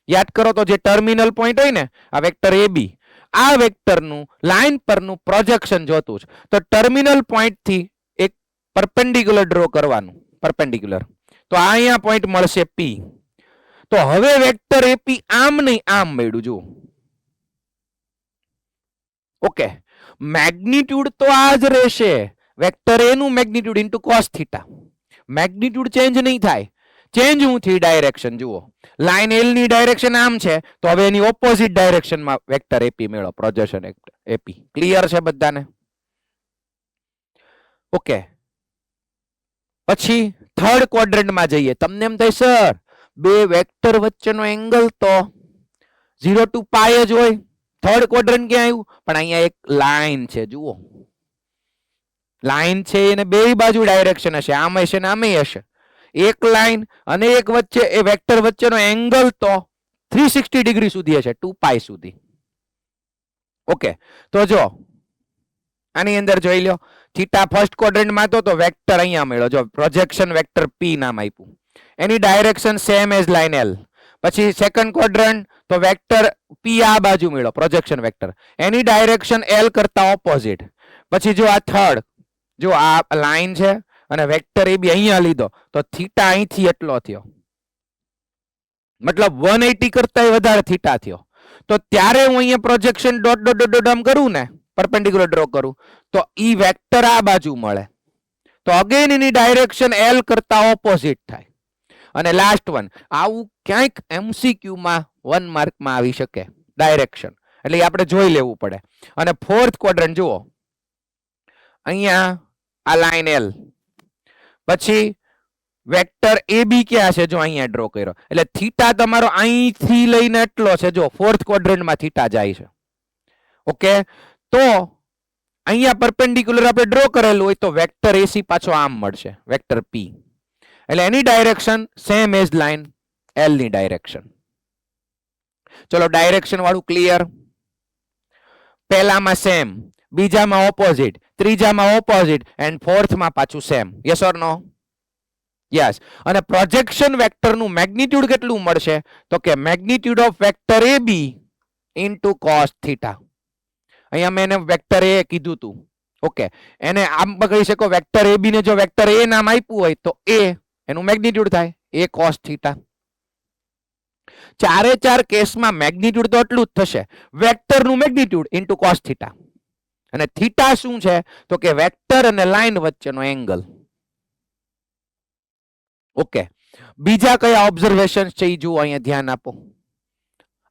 યાદ કરો તો જે ટર્મિનલ પોઈન્ટ હોય ને, આ વેક્ટર AB, આ વેક્ટરનું લાઈન પરનું પ્રોજેક્શન જોતું છે. તો ટર્મિનલ પોઈન્ટ થી એક પરપેન્ડિક્યુલર ડ્રો કરવાનું, પરપેન્ડિક્યુલર. તો આ અહીંયા પોઈન્ટ મળશે P. તો હવે વેક્ટર AP આમ નહીં આમ મળ્યું, જુઓ. ઓકે, મેગ્નિટ્યુડ તો આ જ રહેશે, વેક્ટર A નું magnitude into cos theta. Magnitude change નહીં થાય. ચેન્જ હું થી ડાયરેક્શન જુઓ, લાઈન એલ ની ડાયરેક્શન આમ છે તો હવે એની ઓપોઝિટ ડાયરેક્શનમાં વેક્ટર એપી મેળવો, પ્રોજેક્શન એપી. ક્લિયર છે બધાને? ઓકે, પછી થર્ડ ક્વોડ્રન્ટમાં જઈએ. તમને એમ થાય સર બે વેક્ટર વચ્ચેનો એંગલ તો 0 to પાય જ હોય, થર્ડ ક્વોડ્રન્ટ ક્યાં આવ્યું? પણ અહીંયા એક લાઈન છે જુઓ, લાઈન છે એને બે બાજુ ડાયરેક્શન હશે, આમ હશે ને આમે હશે. એક લાઈન અને એક વચ્ચે એ વેક્ટર વચ્ચેનો એંગલ તો 360 ડિગ્રી સુધી હશે, 2 પાય સુધી. ઓકે, તો જો આની અંદર જોઈ લો, થીટા ફર્સ્ટ ક્વોડ્રન્ટમાં તો વેક્ટર અહીંયા મળ્યો, જો પ્રોજેક્શન વેક્ટર પી નામ આપ્યું, એની direction same as line L. પછી સેકન્ડ ક્વોડ્રન્ટ તો વેક્ટર પી આ બાજુ મળ્યો, પ્રોજેક્શન વેક્ટર, એની ડાયરેક્શન એલ કરતા ઓપોઝિટ. પછી જો આ થર્ડ, જો આ લાઈન છે અને વેક્ટર એ બી અહીંયા લીધો તો થીટા અહીંથી એટલો થયો, મતલબ 180 કરતા વધારે થીટા થયો. તો ત્યારે હું અહીંયા projection dot dot dot dot આમ કરું ને, પરપેન્ડિક્યુલર ડ્રો કરું તો ઈ વેક્ટર આ બાજુ મળે, તો અગેન એની ડાયરેક્શન એલ કરતા ઓપોઝિટ થાય. અને લાસ્ટ વન, આવું ક્યાંક એમસીક્યુ માં 1 માર્કમાં આવી શકે ડાયરેક્શન, એટલે આપણે જોઈ લેવું પડે. અને ફોર્થ ક્વોડ્રન્ટ જુઓ, અહીંયા આ લાઈન એલ, પછી વેક્ટર એ બી ક્યાં છે, જો અહીંયા ડ્રો કર્યો, એટલે થીટા તમારો અહીંથી લઈને એટલો છે, જો ફોર્થ ક્વોડ્રન્ટમાં થીટા જાય છે. ઓકે, તો અહીંયા પરપેન્ડિક્યુલર આપણે ડ્રો કરેલું હોય તો વેક્ટર એસી પાછો આમ મળશે, વેક્ટર પી, એટલે એની direction same as line L ની ડાયરેક્શન. ચલો ડાયરેક્શન વાળું ક્લિયર. પહેલામાં સેમ, બીજામાં ઓપોઝિટ, ત્રીજામાં ઓપોઝિટ એન્ડ ફોર્થમાં પાછું same. Yes or no? Yes. અને પ્રોજેક્શન વેક્ટરનું મેગ્નિટ્યુડ કેટલું મળશે? તો કે magnitude of vector A B into cos theta. અહીંયા મેં એને વેક્ટર એ કીધું હતું. ઓકે, એને આમ કહી શકો, વેક્ટર એ બી ને જો વેક્ટર એ નામ આપ્યું હોય તો એ એનું મેગ્નિટ્યુડ થાય એ કોસ થીટા. ચારે ચાર કેસમાં મેગ્નિટ્યુડ તો એટલું જ થશે, વેક્ટરનું મેગ્નિટ્યુડ ઇન્ટુ કોસ થીટા. અને થીટા શું છે? તો કે વેક્ટર અને લાઈન વચ્ચેનો એંગલ. ઓકે, બીજા કયા ઓબ્ઝર્વેશન છે એ જુઓ, અહીંયા ધ્યાન આપો.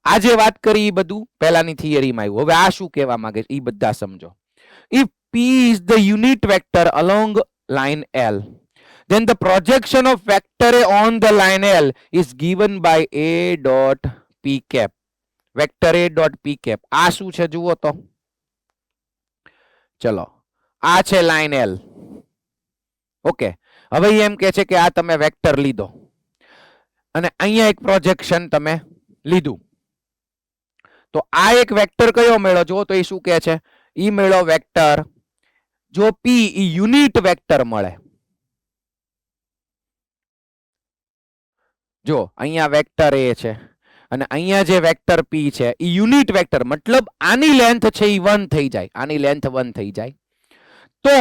આજે વાત કરી એ બધું પહેલાની થિયરીમાં આવ્યું. હવે આ શું કહેવા માંગે છે એ બધા સમજો. If P is the unit vector along line L, then the projection of vector A on the line L is given by A dot P cap. Vector A dot P cap. આ શું છે જુઓ તો. ચલો, આ છે line L. Okay, હવે એમ કે છે કે આ તમે વેક્ટર લીધો અને અહીંયા એક પ્રોજેક્શન તમે લીધું, તો આ એક વેક્ટર કયો મેળો જુઓ તો એ શું કહે છે? ઈ મેળો વેક્ટર, જો P ઈ યુનિટ વેક્ટર મળે. જો અહીંયા વેક્ટર A છે અને અહીંયા જે વેક્ટર P છે ઈ યુનિટ વેક્ટર, મતલબ આની લેન્થ છે ઈ 1 થઈ જાય, આની લેન્થ 1 થઈ જાય. તો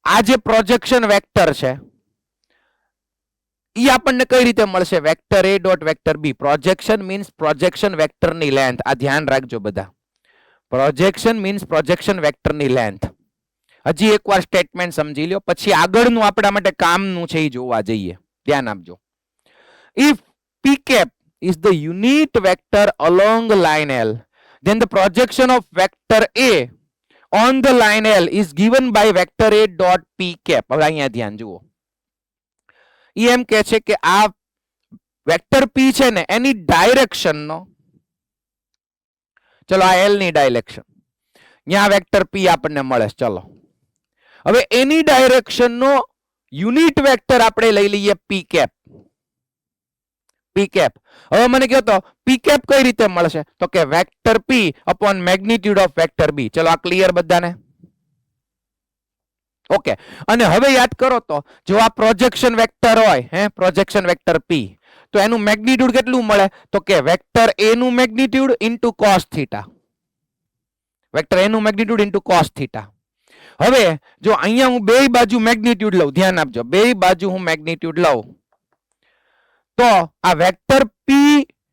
આ જે પ્રોજેક્શન વેક્ટર છે ઈ આપણને કઈ રીતે મળશે? Vector A dot vector B. Projection means projection વેક્ટરની લેન્થ. આ ધ્યાન રાખજો બધા. પ્રોજેક્શન મીન્સ પ્રોજેક્શન વેક્ટરની લેન્થ. હજી એકવાર સ્ટેટમેન્ટ સમજી લો, પછી આગળનું આપણા માટે કામનું છે એ જોવા જઈએ. ધ્યાન આપજો. If P cap is the unit vector along line L, then the projection of vector A on the line L is given by vector A dot P cap. હવે અહીંયા ધ્યાન જુઓ. ઈ એમ કહે છે કે આ વેક્ટર P છે ને એની ડાયરેક્શન નો, ચલો આ L ની ડાયરેક્શન, ત્યાં વેક્ટર P આપણને મળે. ચલો હવે એની ડાયરેક્શન નો યુનિટ વેક્ટર આપણે લઈ લઈએ P cap. P cap. હવે મને કહો તો P cap કઈ રીતે મળશે? તો કે vector P upon magnitude of vector B. ચલો આ ક્લિયર બધાને? ઓકે, અને હવે યાદ કરો તો જો આ પ્રોજેક્શન વેક્ટર હોય, પ્રોજેક્શન વેક્ટર P, તો એનું મેગ્નિટ્યુડ કેટલું મળે? તો કે વેક્ટર A નું magnitude into cos theta. Vector A નું મેગ્નિટ્યુડ ઇન્ટુ કોસ થીટા. હવે જો અહીંયા હું બે બાજુ મેગ્નિટ્યુડ લઉં, ધ્યાન આપજો, બે બાજુ હું મેગ્નિટ્યુડ લઉં તો આ વેક્ટર P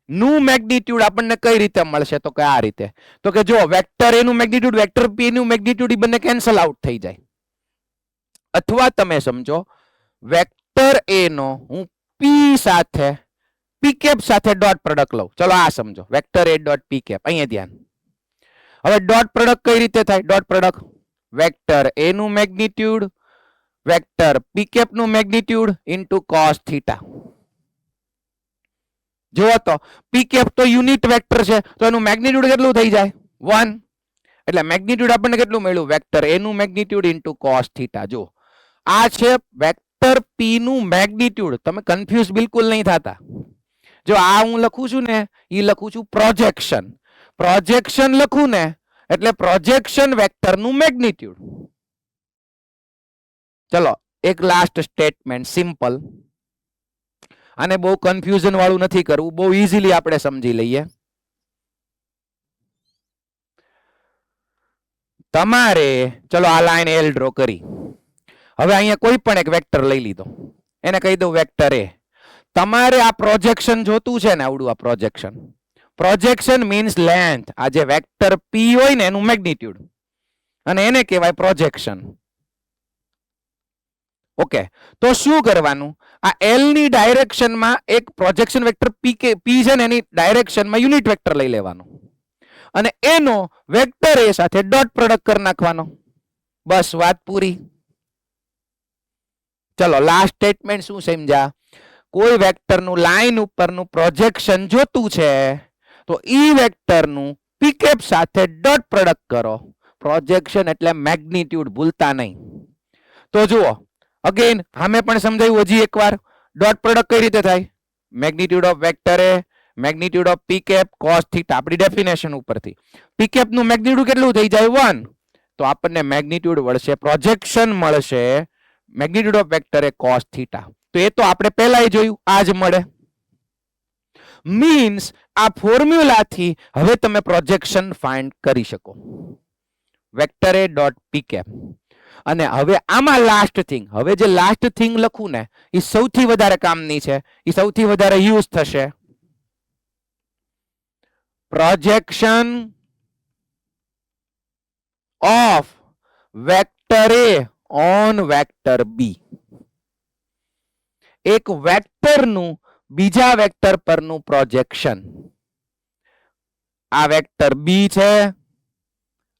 નું મેગ્નિટ્યુડ આપણને કઈ રીતે મળશે? તો કે આ રીતે. તો કે જો વેક્ટર A નું મેગ્નિટ્યુડ વેક્ટર P નું મેગ્નિટ્યુડ ઈ બંને કેન્સલ આઉટ થઈ જાય. અથવા તમે સમજો વેક્ટર A નો હું પી સાથે પી કેપ સાથે ડોટ પ્રોડક્ટ લઉં. ચલો આ સમજો, vector A dot P cap. અહીંયા ધ્યાન. હવે ડોટ પ્રોડક્ટ કઈ રીતે થાય? ડોટ પ્રોડક્ટ વેક્ટર એ નું મેગ્નિટ્યુડ વેક્ટર પી કેપ નું મેગ્નિટ્યુડ ઇન્ટુ કોસ થીટા. જુઓ તો પી કેપ તો યુનિટ વેક્ટર છે, તો એનું મેગ્નિટ્યુડ કેટલું થઈ જાય? 1. એટલે મેગ્નિટ્યુડ આપણને કેટલું મળ્યું? વેક્ટર એ નું મેગ્નિટ્યુડ ઇન્ટુ કોસ થીટા. જો આ છે વેક્ટર પી નું મેગ્નિટ્યુડ. તમે કન્ફ્યુઝ બિલકુલ નહીં થતા. જો આ હું લખું છું ને, એ લખું છું પ્રોજેક્શન. પ્રોજેક્શન લખું ને એટલે પ્રોજેક્શન વેક્ટર નું મેગ્નિટ્યુડ. ચલો એક લાસ્ટ સ્ટેટમેન્ટ સિમ્પલ. આને બહુ કન્ફ્યુઝન વાળું નથી કરવું, બહુ ઈઝીલી આપણે સમજી લઈએ. તમારે ચલો આ લાઈન એલ ડ્રો કરી. હવે અહીંયા કોઈ પણ એક વેક્ટર લઈ લીધો, એને કહી દઉં વેક્ટર એ. તમારે આ પ્રોજેક્શન જોતું છે ને, આવડું આ પ્રોજેક્શન. Projection means length. આ જે વેક્ટર પી હોય ને એનું મેગ્નિટ્યુડ, અને એને કહેવાય પ્રોજેક્શન. ઓકે, તો શું કરવાનું? આ એલ ની ડાયરેક્શનમાં એક પ્રોજેક્શન વેક્ટર પી છે ને, એની ડાયરેક્શનમાં યુનિટ વેક્ટર લઈ લેવાનો અને એનો વેક્ટર એ સાથે ડોટ પ્રોડક્ટ કરી નાખવાનો. બસ વાત પૂરી. ચલો લાસ્ટ સ્ટેટમેન્ટ શું સમજ્યા? કોઈ વેક્ટરનું લાઈન ઉપરનું પ્રોજેક્શન જોતું છે તો ઈ વેક્ટરનું પી કેપ સાથે ડોટ પ્રોડક્ટ કરો. પ્રોજેક્શન એટલે મેગ્નિટ્યુડ, ભૂલતા નહીં. તો જુઓ અગેન અમે પણ સમજાવ્યું હજી એકવાર. ડોટ પ્રોડક્ટ કઈ રીતે થાય? Magnitude of vector A magnitude of P cap cos theta. આપણી ડેફિનેશન ઉપરથી પી કેપ નું મેગ્નિટ્યુડ કેટલું થઈ જાય? 1. તો આપણને મેગ્નિટ્યુડ મળશે, પ્રોજેક્શન મળશે magnitude of vector A cos theta. તો એ તો આપણે પહેલા જોયું, આ જ મળે. મીન્સ આ ફોર્મ્યુલાથી હવે તમે પ્રોજેક્શન ફાઇન્ડ કરી શકો. Vector A dot P cap. અને હવે આમાં લાસ્ટ થિંગ, હવે જે લાસ્ટ થિંગ લખું ને એ સૌથી વધારે કામની છે, એ સૌથી વધારે યુઝ થશે. Projection of vector A on vector B. એક વેક્ટરનું બીજા વેક્ટર પરનું પ્રોજેક્શન. આ વેક્ટર બી છે,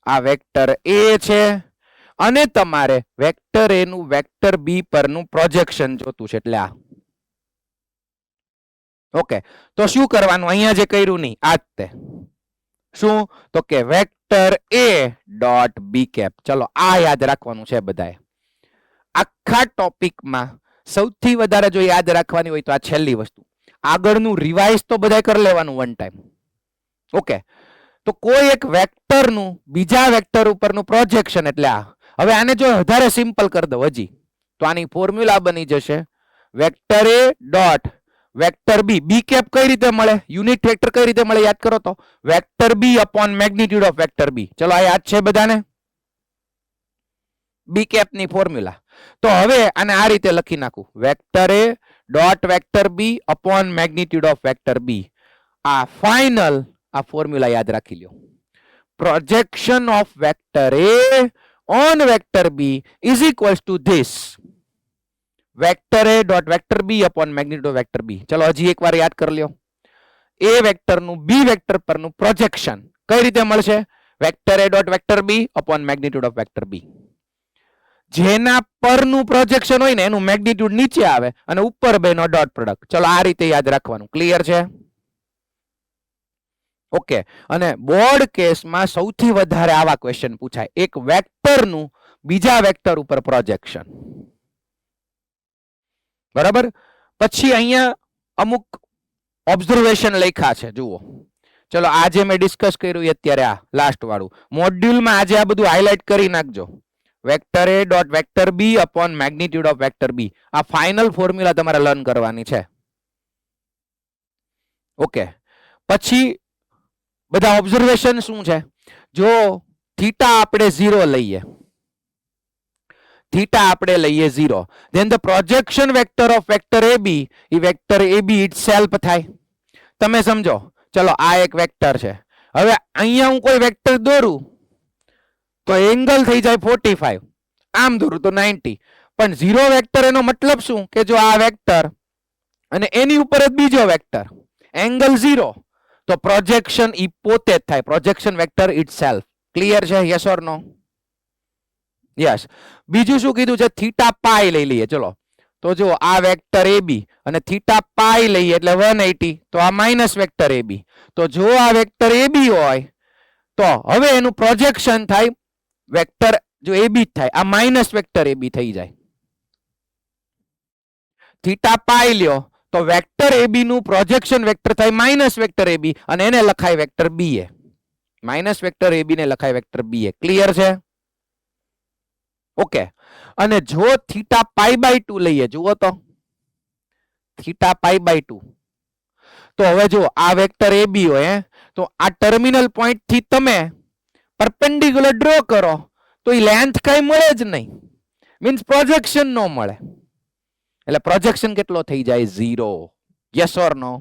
આ વેક્ટર એ છે, અને તમારે વેક્ટર એ નું વેક્ટર બી પરનું પ્રોજેક્શન જોતું છે. એટલે આ ઓકે, તો શું કરવાનું? અહીંયા જે કર્યું નહીં આ જ તે. શું? તો કે vector A dot B cap. ચલો આ યાદ રાખવાનું છે બધાએ. આખા ટોપિકમાં સૌથી વધારે જો યાદ રાખવાની હોય તો આ છેલ્લી વસ્તુ. આગળનું રિવાઇઝ તો બધાએ કરી લેવાનું વન ટાઈમ. ઓકે, તો કોઈ એક વેક્ટરનું બીજા વેક્ટર ઉપરનું પ્રોજેક્શન એટલે આ. હવે આને જો વધારે સિમ્પલ કરી દો હજી, તો આની ફોર્મ્યુલા બની જશે vector A dot vector B. B cap કઈ રીતે મળે? યુનિટ વેક્ટર કઈ રીતે મળે? યાદ કરો તો vector B upon magnitude of vector B. ચલો આ યાદ છે બધાને? બી કેપ ની ફોર્મ્યુલા. તો હવે આને આ રીતે લખી નાખું, vector A dot vector B upon magnitude of vector B. આ ફાઇનલ આ ફોર્મ્યુલા યાદ રાખી લ્યો. Projection of vector A on vector b is equals to this vector a dot vector b upon magnitude of vector b. ચલો હજી એકવાર યાદ કરી લ્યો. a વેક્ટર નું b વેક્ટર પરનું પ્રોજેક્શન કઈ રીતે મળશે? Vector a dot vector b upon magnitude of vector b. જેના પરનું પ્રોજેક્શન હોય ને એનું મેગ્નિટ્યુડ નીચે આવે અને ઉપર બેનો ડોટ પ્રોડક્ટ. ચલો આ રીતે યાદ રાખવાનું. ક્લિયર છે? ઓકે, અને બોર્ડ કેસમાં સૌથી વધારે આવા ક્વેશ્ચન પૂછાય. એક વેક્ટરનું બીજા વેક્ટર ઉપર પ્રોજેક્શન. બરાબર? પછી અહીંયા અમુક ઓબ્ઝર્વેશન લખ્યા છે, જુઓ. ચલો આજે મેં ડિસ્કસ કર્યું અત્યારે આ લાસ્ટ વાળું. મોડ્યુલમાં આજે આ બધું હાઇલાઇટ કરી નાખજો. Vector A dot vector B upon magnitude of vector B. આ ફાઇનલ ફોર્મ્યુલા તમારે લર્ન કરવાની છે. ઓકે, પછી બધા ઓબ્ઝર્વેશન શું છે? જો થીટા આપણે 0 લઈએ, થીટા આપણે લઈએ 0, then the projection vector of vector ab A vector ab itself થાય. તમે સમજો. ચલો આ એક વેક્ટર છે. હવે અહીંયા હું કોઈ વેક્ટર દોરું તો એંગલ થઈ જાય 45, આમ દોરું તો 90. પણ 0 વેક્ટર એનો મતલબ શું? કે જો આ વેક્ટર અને એની ઉપર જ બીજો વેક્ટર એંગલ 0, તો પ્રોજેક્શન ઈ પોતે જ થાય, પ્રોજેક્શન વેક્ટર ઇટસેલ્ફ. ક્લિયર છે? Yes or no? યસ. બીજું શું કીધું છે? થીટા પાઈ લઈ લઈએ. ચલો, તો જો આ વેક્ટર AB અને થીટા પાઈ લઈએ એટલે 180, તો આ માઇનસ વેક્ટર AB. તો જો આ વેક્ટર AB હોય તો હવે એનું પ્રોજેક્શન થાય વેક્ટર, જો AB જ થાય, આ માઇનસ વેક્ટર AB થઈ જાય. થીટા પાઈ લ્યો તો વેક્ટર AB નું પ્રોજેક્શન વેક્ટર થાય માઇનસ વેક્ટર AB અને એને લખાય vector BA. Minus vector AB ને લખાય વેક્ટર BA. ક્લિયર છે? ઓકે. અને જો થીટા પાઈ બાય 2 લઈએ, જુઓ તો થીટા પાઈ બાય 2, તો હવે જો આ વેક્ટર AB હોય તો આ ટર્મિનલ પોઈન્ટ થી તમે પરપેન્ડિક્યુલર ડ્રો કરો તો એ લેન્થ કઈ મળે જ નહીં, મીન્સ પ્રોજેક્શન નો મળે. એટલે પ્રોજેક્શન કેટલો થઈ જાય? 0. Yes or no?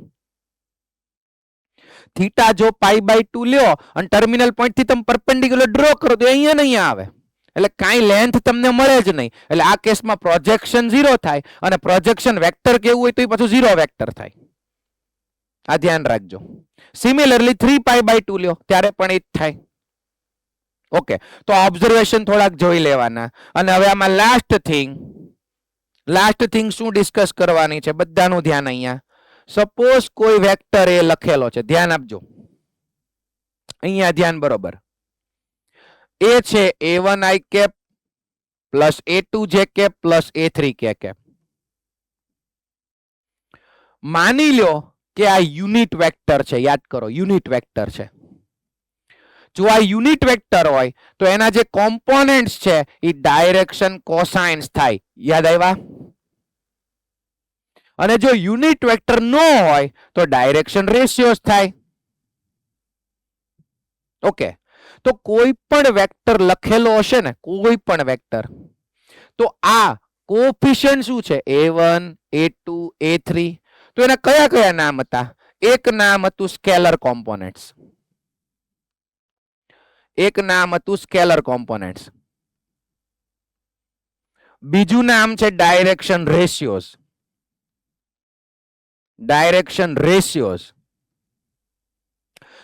થીટા જો પાઈ બાય 2 લ્યો અને ટર્મિનલ પોઈન્ટ થી તમે પરપેન્ડિક્યુલર ડ્રો કરો તો અહીંયા નહીં આવે, એટલે કાંઈ લેન્થ તમને મળે જ નહીં. એટલે આ કેસમાં પ્રોજેક્શન 0 થાય અને પ્રોજેક્શન વેક્ટર કેવું હોય તો એ પાછું 0 વેક્ટર થાય. આ ધ્યાન રાખજો. સિમિલરલી 3 પાઈ બાય 2 લ્યો ત્યારે પણ એ જ થાય. ઓકે, તો ઓબ્ઝર્વેશન થોડાક જોઈ લેવાના. અને હવે આમાં લાસ્ટ થિંગ શું ડિસ્કસ કરવાની છે, બધાનું ધ્યાન અહીંયા. સપોઝ કોઈ વેક્ટર એ લખેલો છે, ધ્યાન આપજો અહીંયા, ધ્યાન બરોબર. એ છે a1i cap plus a2j cap plus a3k cap. માની લ્યો કે આ યુનિટ વેક્ટર છે, યાદ કરો યુનિટ વેક્ટર છે. જો આ યુનિટ વેક્ટર હોય તો એના જે કોમ્પોનેન્ટ્સ છે એ ડાયરેક્શન કોસાઇન્સ થાય. યાદ આવ્યા? અને જો યુનિટ વેક્ટર ન હોય તો ડાયરેક્શન રેશિયોસ થાય. ઓકે, તો કોઈ પણ વેક્ટર લખેલો હશે ને, કોઈ પણ વેક્ટર, તો આ કોએફિશિયન્ટ શું છે? a1, a2, a3. તો એના કયા કયા નામ હતા? એક નામ હતું સ્કેલર કોમ્પોનેન્ટ્સ, એક નામ હતું સ્કેલર કોમ્પોનેન્ટ્સ. બીજું નામ છે ડાયરેક્શન રેશિયોસ, ડાયરેક્શન રેશિયોસ.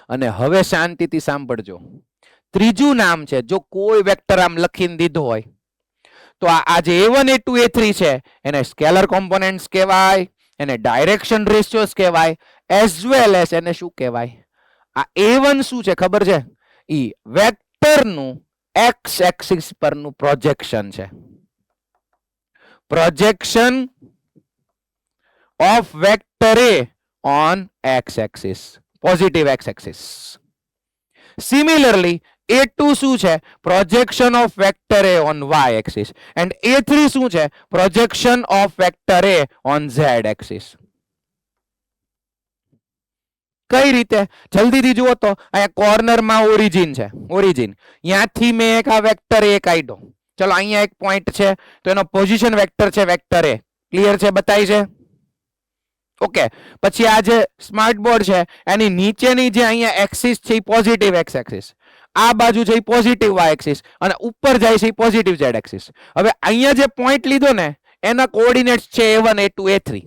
અને હવે શાંતિથી સાંભળજો, ત્રીજું નામ છે, જો કોઈ વેક્ટર આમ લખીને દીધો હોય તો આ જે a1, a2, a3 છે એને સ્કેલર કોમ્પોનેન્ટ્સ કહેવાય, એને ડાયરેક્શન રેશિયોસ કહેવાય, એઝ વેલ એઝ એને શું કહેવાય? આ a1 શું છે ખબર છે? ઈ વેક્ટરનું x એક્સિસ પરનું પ્રોજેક્શન છે. Projection of vector A on x axis, positive x axis. Similarly, a2 શું છે? Projection of vector A on y axis. and a3 શું છે? Projection of vector A on z axis. કઈ રીતે? જલ્દીથી જુઓ તો અહીંયા કોર્નરમાં ઓરિજિન છે, ઓરિજિન ત્યાંથી મેં એક આ વેક્ટર A કાઢ્યો. ચલો અહીંયા એક પોઈન્ટ છે તો એનો પોઝિશન વેક્ટર છે વેક્ટર A. ક્લિયર છે? બતાવી છે? ઓકે, પછી આ જે સ્માર્ટ બોર્ડ છે એની નીચેની જે અહીંયા એક્સિસ છે એ પોઝિટિવ x એક્સિસ, આ બાજુ છે એ પોઝિટિવ y એક્સિસ અને ઉપર જાય છે એ પોઝિટિવ z એક્સિસ. હવે અહીંયા જે પોઈન્ટ લીધો ને એના કોઓર્ડિનેટ્સ છે a1, a2, a3.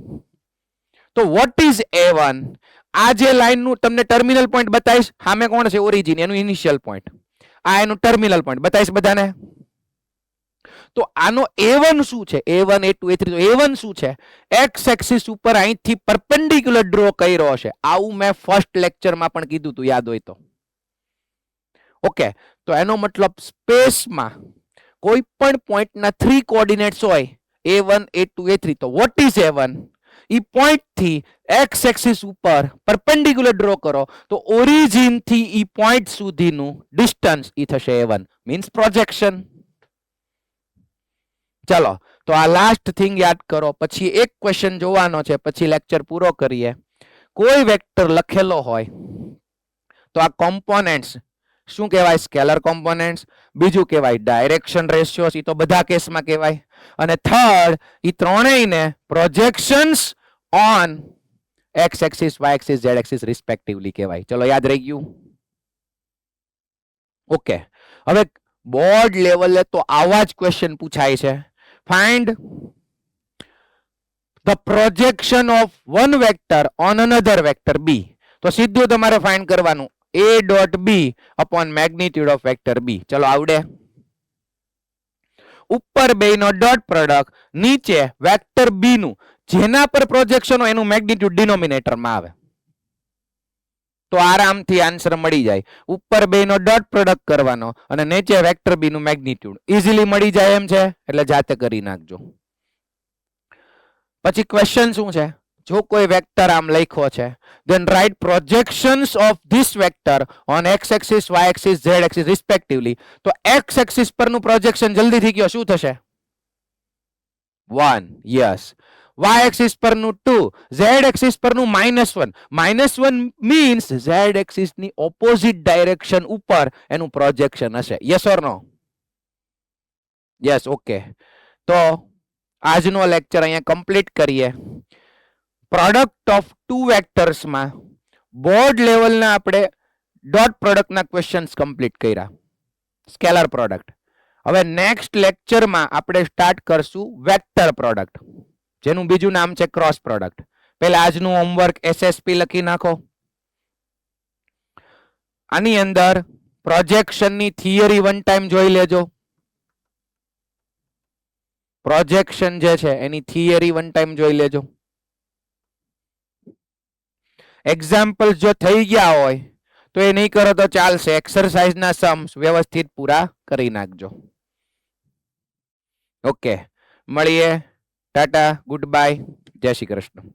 તો વોટ ઇઝ a1? આ જે લાઈન નું તમને ટર્મિનલ પોઈન્ટ બતાવીશ, સામે કોણ છે? ઓરિજિન, એનું ઇનિશિયલ પોઈન્ટ. આ એનું ટર્મિનલ પોઈન્ટ બતાવીશ બધાને. તો આનો a1 શું છે? a1, a2, a3. તો a1 શું છે? x એક્સિસ ઉપર અહીંથી પરપેન્ડિક્યુલર ડ્રો કર્યો છે. આવું મેં ફર્સ્ટ લેક્ચરમાં પણ કીધું હતું, યાદ હોય તો. ઓકે, તો એનો મતલબ સ્પેસમાં કોઈ પણ પોઈન્ટના 3 કોઓર્ડિનેટ્સ હોય a1, a2, a3. તો what is a1? E point થી x એક્સિસ ઉપર પરપેન્ડિક્યુલર ડ્રો કરો તો ઓરિજિન થી ઈ પોઈન્ટ સુધીનું ડિસ્ટન્સ ઈ થશે a1, મીન્સ પ્રોજેક્શન. ચલો, તો આ લાસ્ટ થિંગ યાદ કરો, પછી એક ક્વેશ્ચન જોવાનો છે, પછી લેક્ચર પૂરો કરીએ. કોઈ વેક્ટર લખેલો હોય તો આ કોમ્પોનેન્ટ્સ શું કહેવાય? Scalar components. બીજું કહેવાય ડાયરેક્શન રેશિયોસ, ઈ તો બધા કેસમાં કહેવાય. અને થર્ડ, ઈ ત્રણેયને projections on x axis, y axis, z axis respectively કહેવાય. ચલો, યાદ રહી ગયું? ઓકે, હવે બોર્ડ લેવલે તો આવા જ ક્વેશ્ચન પૂછાય છે. Find the projection of one vector on another vector B. તો સીધું તમારે ફાઇન્ડ કરવાનું a dot B upon magnitude of vector B. ચલો આવડે. ઉપર બેનો ડોટ પ્રોડક્ટ, નીચે વેક્ટર બી નું જેના પર પ્રોજેક્શન હોય એનું મેગ્નિટ્યુડ ડિનોમિનેટરમાં આવે. તો આરામથી આન્સર મળી જાય. ઉપર બેનો ડોટ પ્રોડક્ટ કરવાનો અને નીચે વેક્ટર બી નું મેગ્નિટ્યુડ ઈઝીલી મળી જાય એમ છે, એટલે જાતે કરી નાખજો. પછી ક્વેશ્ચન શું છે? જો કોઈ વેક્ટર આમ લખ્યો છે, then write projections of this vector on x axis, y axis, z axis respectively. તો x axis પરનું પ્રોજેક્શન જલ્દીથી કયો શું થશે? 1. યસ. y axis પરનું 2, z axis પરનું -1. -1 means z axis ની ઓપોઝિટ ડાયરેક્શન ઉપર એનું પ્રોજેક્શન હશે. Yes or no? Yes. Okay. તો આજનો લેક્ચર અહીંયા કમ્પ્લીટ કરીએ. પ્રોડક્ટ ઓફ ટુ વેક્ટર્સમાં બોર્ડ લેવલના આપણે ડોટ પ્રોડક્ટના ક્વેશ્ચન્સ કમ્પ્લીટ કર્યા, સ્કેલર પ્રોડક્ટ. હવે નેક્સ્ટ લેક્ચરમાં આપણે સ્ટાર્ટ કરશું વેક્ટર પ્રોડક્ટ, જેનું બીજું નામ છે ક્રોસ પ્રોડક્ટ. પહેલા આજનું હોમવર્ક SSP લખી નાખો. આની અંદર પ્રોજેક્શનની થિયરી વન ટાઈમ જોઈ લેજો. પ્રોજેક્શન જે છે એની થિયરી વન ટાઈમ જોઈ લેજો. એક્ઝામ્પલ જો થઈ ગયા હોય તો એ નહીં કરો તો ચાલશે. એક્સરસાઇઝના સમ્સ વ્યવસ્થિત પૂરા કરી નાખજો. ઓકે, મળીએ. ટાટા, ગુડ બાય, જય શ્રી કૃષ્ણ.